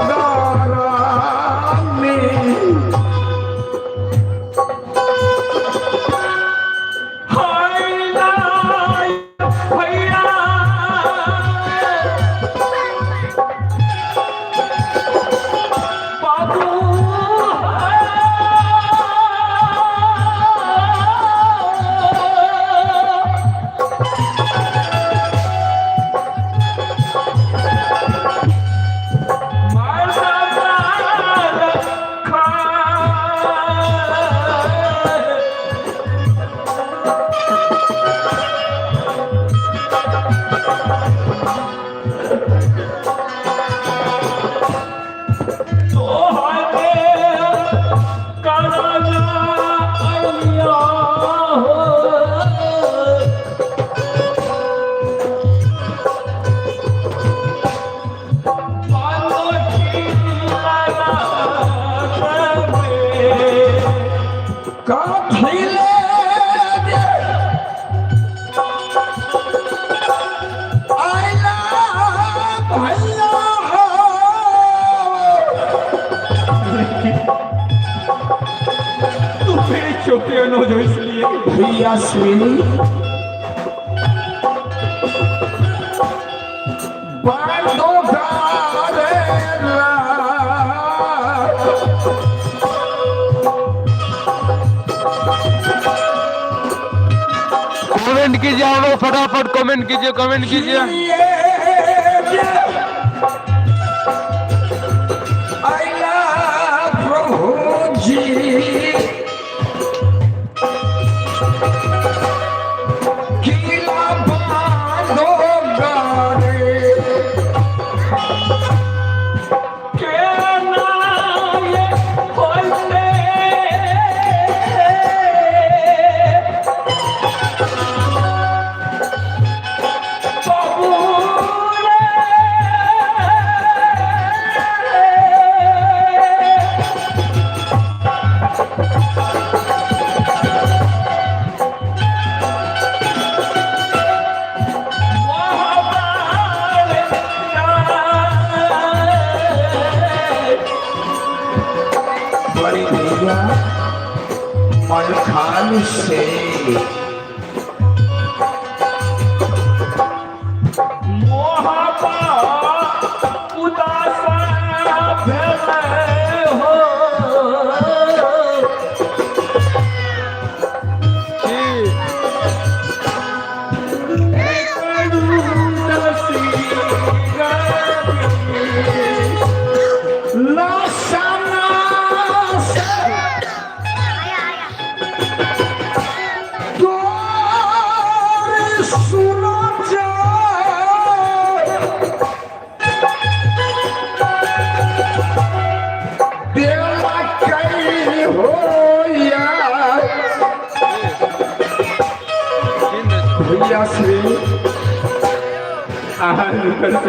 गारा में हाय नाय भैया बाबू छोटे अनोज हो इसलिए भैया श्री बांधो कमेंट कीजिए हम लोग फटाफट कमेंट कीजिए आइला प्रभु जी किला बांधो गारे के नाम होले बड़ी भैया मलखान से मोहब्बत उदास भेले हो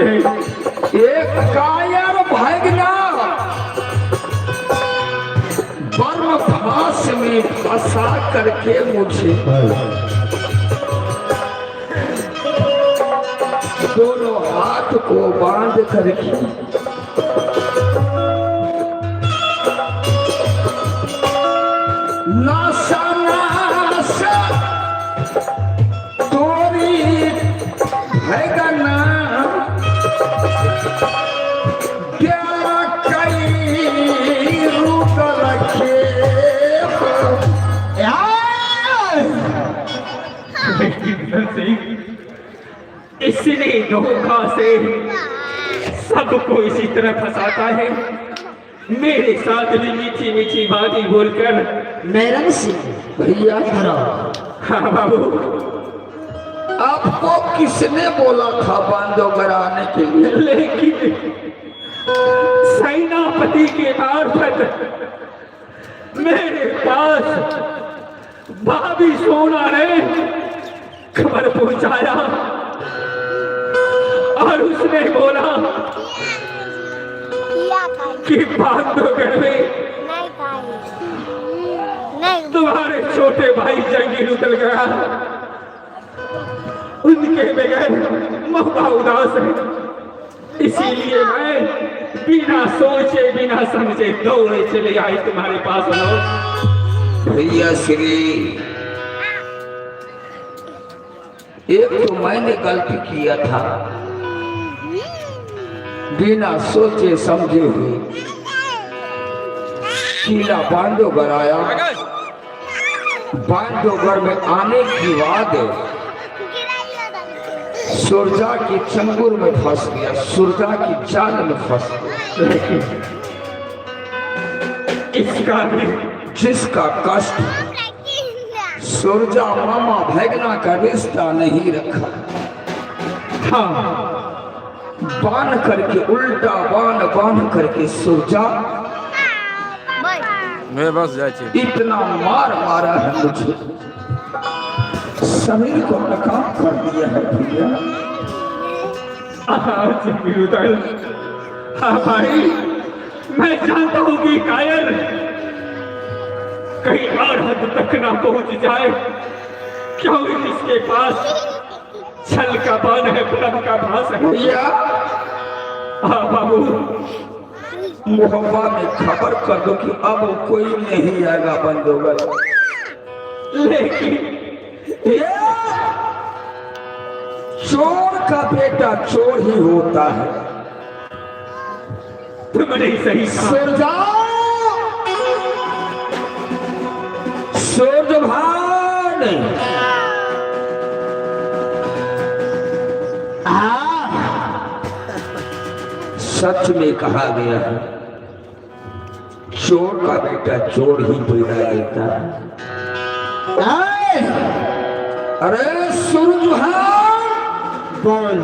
एक कायर भगना बर्म फास में में फंसा करके मुझे दोनों हाथ को बांध करके नासा नासा तोरी भगना क्या कई रूप रखे इसने धोखा से सबको इसी तरह फंसाता है। मेरे साथ भी मीठी मीठी बातें बोलकर मेरन सिंह भैया हाँ बाबू आपको किसने बोला था बांधवगढ़ आने के लिए? लेकिन सेनापति के मार्फत मेरे पास भाभी सोना ने खबर पहुंचाया और उसने बोला कि बांधवगढ़ में तुम्हारे छोटे भाई जंगीर उतर गया, उनके बगैर मौका उदास है। इसीलिए मैं बिना सोचे बिना समझे दौड़े चले आई तुम्हारे पास। भैया श्री एक तो मैंने गलती किया था, बिना सोचे समझे हुए किला बांधवगढ़ आया। बांधवगढ़ में आने के बाद सुरजा की चंगुर में फंस गया, सुरजा की जाल में फंस गया। इसका भी जिसका कष्ट सुरजा मामा भगना का रिश्ता नहीं रखा, हाँ बांध करके उल्टा बांध करके सुरजा मैं बस जाए इतना मार मारा है मुझे, शरीर को नकाम कर दिया है भैया। हाँ भाई मैं जानता हूँ कि कायर कहीं और हद तक ना पहुंच जाए, क्यों इसके पास छल का बाण है, भ्रम का भास है। भैया हाँ बाबू मोहब्बा में खबर कर दो कि अब कोई नहीं आएगा बांधवगढ़। लेकिन ये चोर का बेटा चोर ही होता है। तुमने सही कहा। सुरजा सूरजभान सच में कहा गया है चोर का बेटा चोर ही पैदा देता है। अरे सूरजभान बोल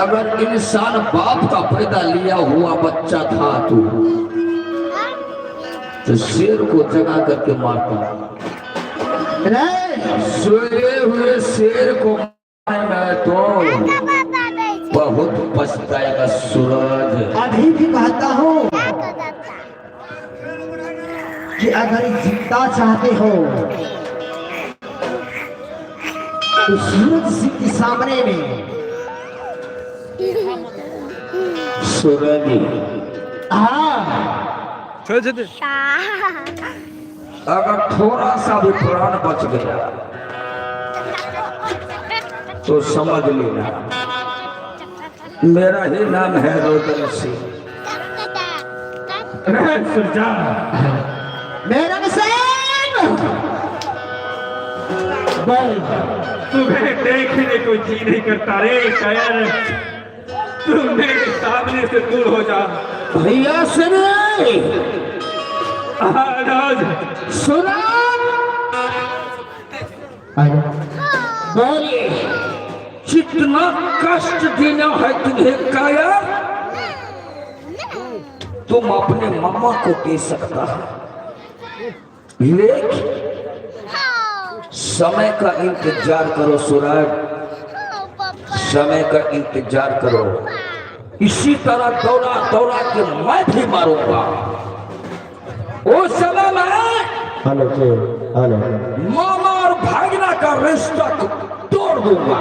अगर इंसान बाप का पैदा लिया हुआ बच्चा था तो शेर को जगा करके मारता, सोए हुए शेर को मारेगा तो बहुत पछताएगा सूरज। अभी भी कहता हूँ कि अगर जिंदा चाहते हो तो सूरज सिंह के सामने में सूरज अगर थोड़ा सा भी प्राण बच गया तो समझ लेना मेरा ही नाम है रुदल सिंह। सुरजा मेरा बोल तुम्हें देखने को जी नहीं करता रे कायर, तुम मेरे सामने से दूर हो जा। भैया सुनिए आज सुना बोलिए कितना कष्ट देना है तुम्हें काया, तुम अपने मामा को दे सकता है लेकिन समय का इंतजार करो सूरज, समय का इंतजार करो। इसी तरह दौड़ा दौड़ा के मैं भी मारूंगा। उस समय मैं हेलो हेलो मामा और भागना का रिश्ता तोड़ दूंगा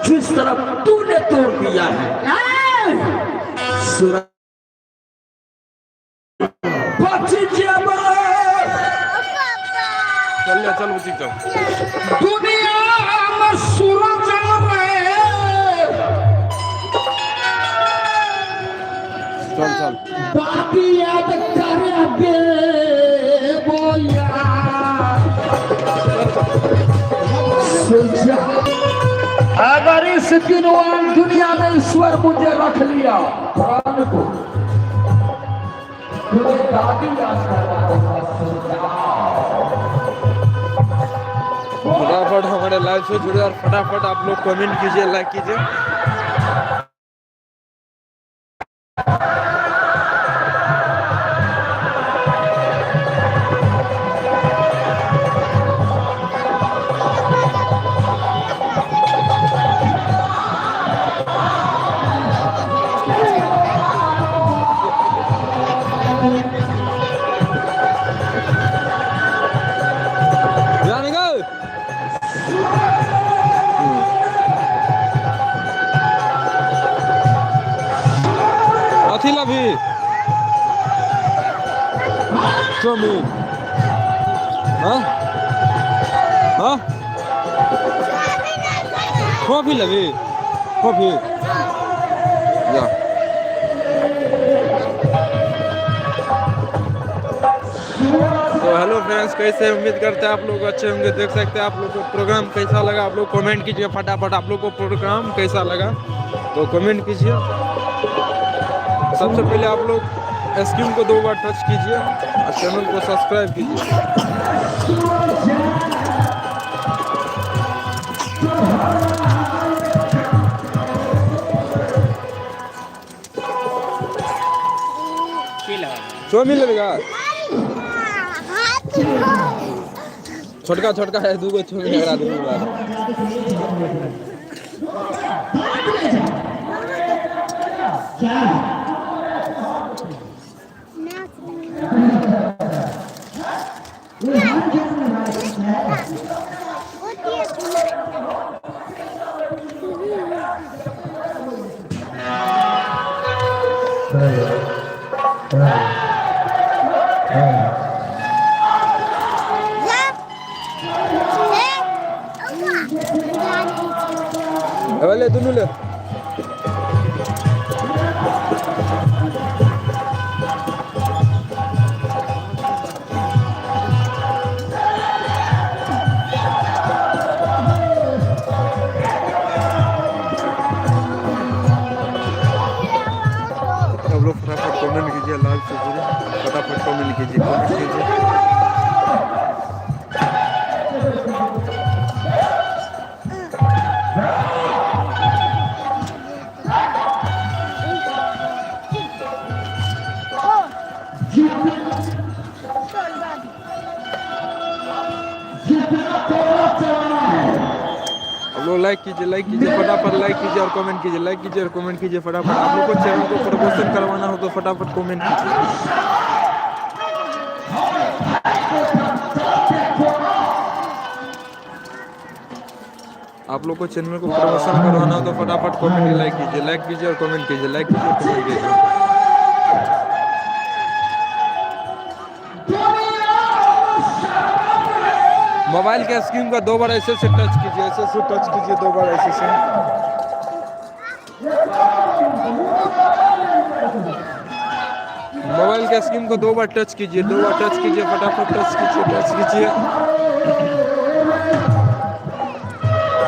जिस तरफ तूने तोड़ दिया है। चल बुची चल दुनिया में सूरज चल बाकी याद कर बोया अगर इस दिनवान दुनिया में ईश्वर मुझे रख लिया प्राण को मुझे दादी याद फटाफट हमारे लाइव से जुड़े और फटाफट आप लोग कमेंट कीजिए, लाइक कीजिए। अथिला भी चौमिन हाँ हाँ कॉफी लगी कॉफी या तो हेलो फ्रेंड्स, कैसे उम्मीद करते हैं आप लोग अच्छे होंगे। देख सकते हैं आप लोग को प्रोग्राम कैसा लगा, आप लोग कमेंट कीजिए फटाफट। आप लोग को प्रोग्राम कैसा लगा तो कमेंट कीजिए। सबसे पहले आप लोग स्क्रीन को 2 बार टच कीजिए और चैनल को सब्सक्राइब कीजिए। चौमिन लगेगा छोटका छोटका है, 2 गो चौमिन लगा दूंगा। ले दोनों ले फटाफट कमेंट कीजिए, लाइव से जुड़े फटाफट कमेंट कीजिए, कमेंट कीजिए। लाइक कीजिए फटाफट, लाइक कीजिए और कमेंट कीजिए, लाइक कीजिए और कमेंट कीजिए फटाफट। आप लोग को चैनल को प्रमोशन करवाना हो तो फटाफट कमेंट कीजिए। आप लोग को चैनल को प्रमोशन करवाना हो तो फटाफट कमेंट लाइक कीजिए और कमेंट कीजिए, लाइक कीजिए और कमेंट कीजिए। मोबाइल के स्क्रीन का 2 बार ऐसे से टच कीजिए, ऐसे से टच कीजिए 2 बार ऐसे से। मोबाइल के स्क्रीन को 2 बार टच कीजिए, 2 बार टच कीजिए, फटाफट टच कीजिए।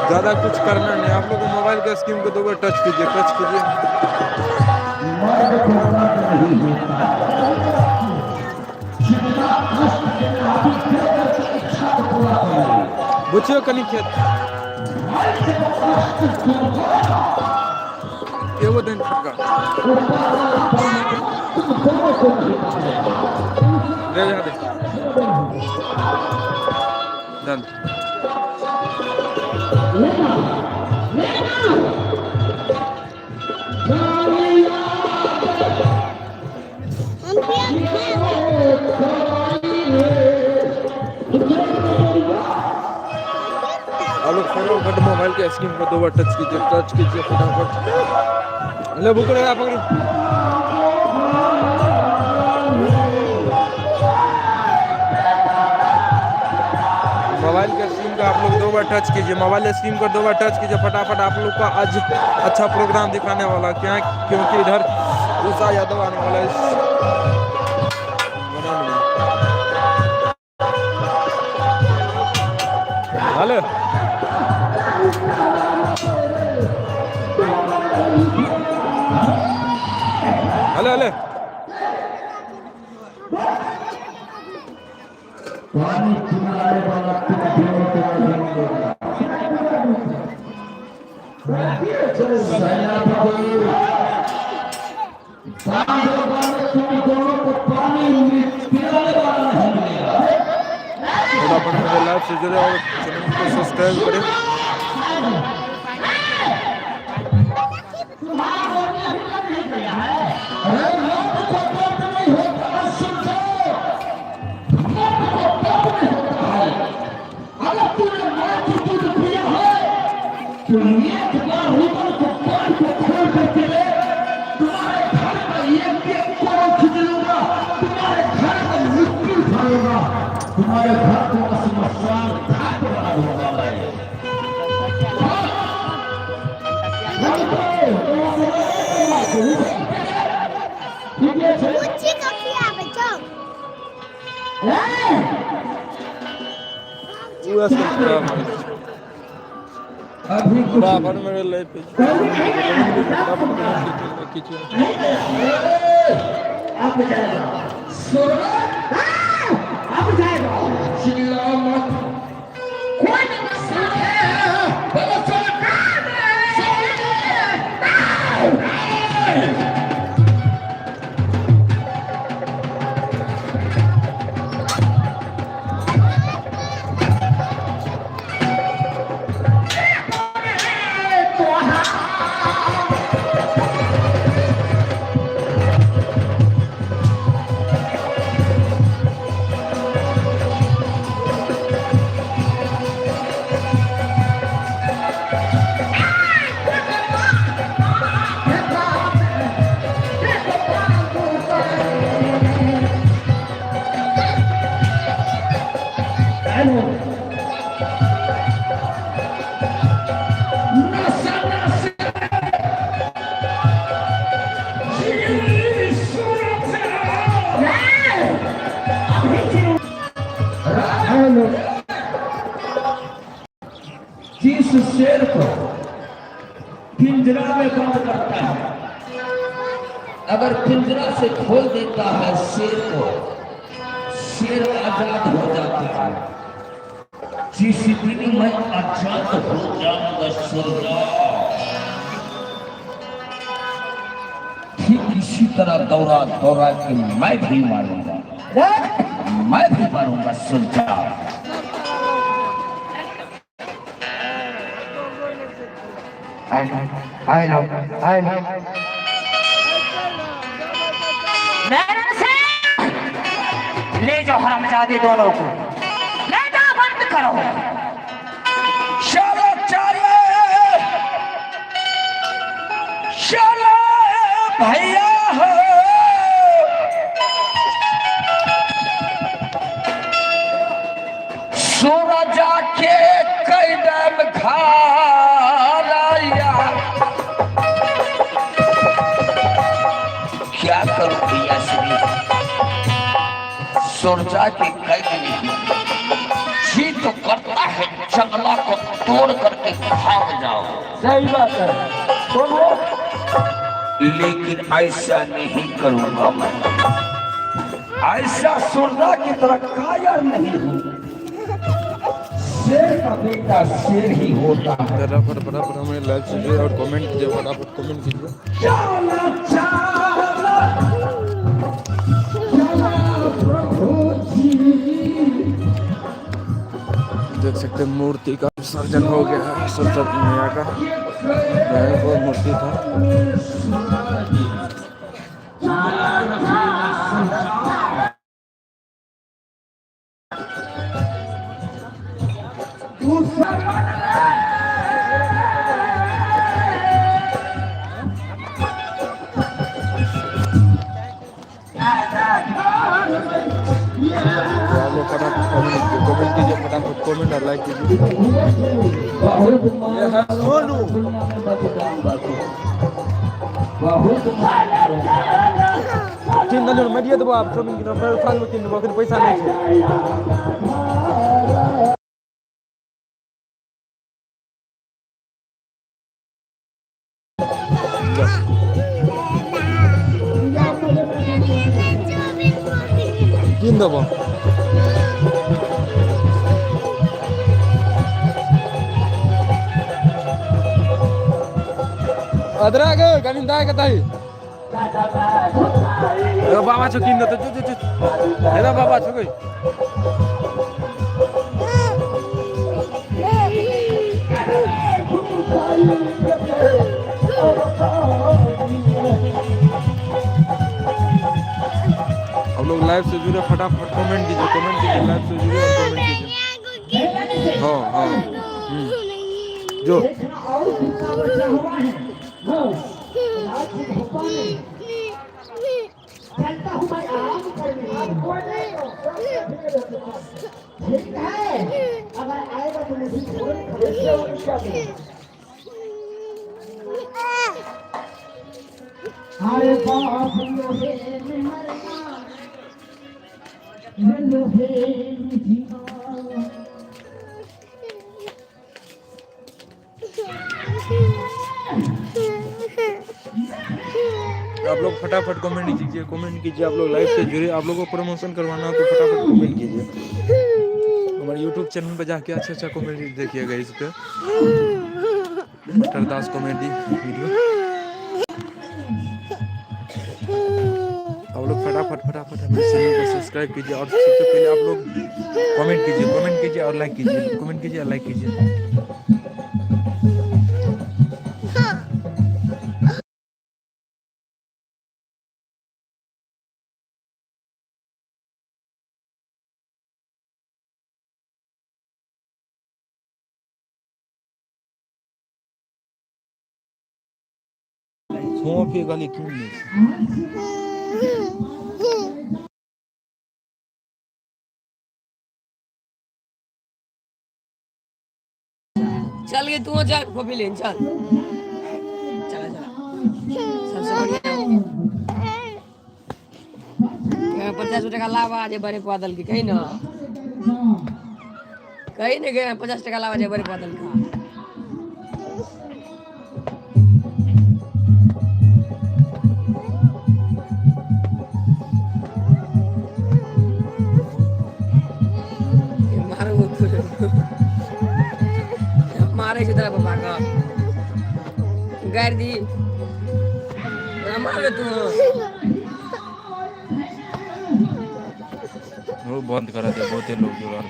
ज़्यादा कुछ करना नहीं, आप लोग को मोबाइल के स्क्रीन को 2 बार टच कीजिए। बुझियो कनी खेत एगो दिन फटका दे जा दे डन। हम आप लोग फटाफट मोबाइल के स्क्रीन को 2 बार टच कीजिए फटाफट। ले बुक लगा पकड़। मोबाइल के स्क्रीन को आप लोग 2 बार टच कीजिए, मोबाइल स्क्रीन को 2 बार टच कीजिए फटाफट। आप लोग का आज अच्छा प्रोग्राम दिखाने वाला क्या, क्योंकि इधर उषा यादव आने वाला है। हेलो हेलो हेलो फटाफट मेरे लाइव से जुड़े और चैनल को सब्सक्राइब करें। तुम्हारे घर को स्मशान घाट बना दूंगा मैं। अभी बराबर मेरे लाइव पे अब जाएगा अब जाएगा चिल्ला मत कोई मसला है बोलो सरकार जिस शेर को पिंजरा में बंद करता है, अगर पिंजरा से खोल देता है शेर को, शेर आजाद हो जाता है। जिस दिन मैं आजाद हो जाऊंगा सोजा, ठीक इसी तरह दौड़ा दौड़ा के मैं भी मारूंगा, मैं भी मारूंगा सोजा। ले जाओ हरामजादे दोनों को, ले जाओ बंद करो। चलो चलो चलो भैया हो, सूरज के कैदम घाराया, क्या करूं भैया श्री सूरजा के कैद में जी तो करता है जंगला को तोड़ करके भाग जाओ। सही बात है, सुनो, लेकिन ऐसा नहीं करूंगा मैं, ऐसा सूरजा की तरह कायर नहीं हूं। शेर का बेटा शेर ही होता है। बराबर हमें लाइक कीजिए और कमेंट कीजिए, फटाफट कमेंट कीजिए। चला चला देख सकते हैं मूर्ति का विसर्जन हो गया है। सरस्वती मैया का भयंकर मूर्ति था। तो आप लोग फटाफट कमेंट कीजिए, फटाफट कमेंट और लाइक कीजिए। तीन दिन में दिए देबो आप शॉपिंग की तरफ साल में 3 देबो, अखन पैसा नहीं छै। तीन देबो अदरा गे कनी दाय कतई बाबा छ किन त हेरा बाबा छ गई हम लोग लाइव से जुड़े, फटाफट कमेंट कीजिए, लाइव से जुड़े और कमेंट कीजिए। हाँ हाँ जो अरे बाप आप लोग फटाफट कमेंट कीजिए, आप लोग लाइव से जुड़े, आप लोगों को प्रमोशन करवाना हो तो फटाफट कमेंट कीजिए। हमारे यूट्यूब चैनल पे जाके अच्छा कॉमेडी देखिएगा, इस पे मटरदास कॉमेडी वीडियो। आप लोग फटाफट हमारे चैनल को सब्सक्राइब कीजिए और सबसे पहले आप लोग कमेंट कीजिए और लाइक कीजिए, कमेंट कीजिए और लाइक कीजिए। पे गाली क्यों नहीं? चल गए तू जा कॉफी लेन चल चला सबसे बढ़िया 50 टका लावा जे बड़े पादल की कहीं ना गए 50 टका लावा जे बड़े पादल का मारे छ तेरा बाबा का गाड़ दी मारे तू वो बंद करा दे, बहुते लोग जुड़ा।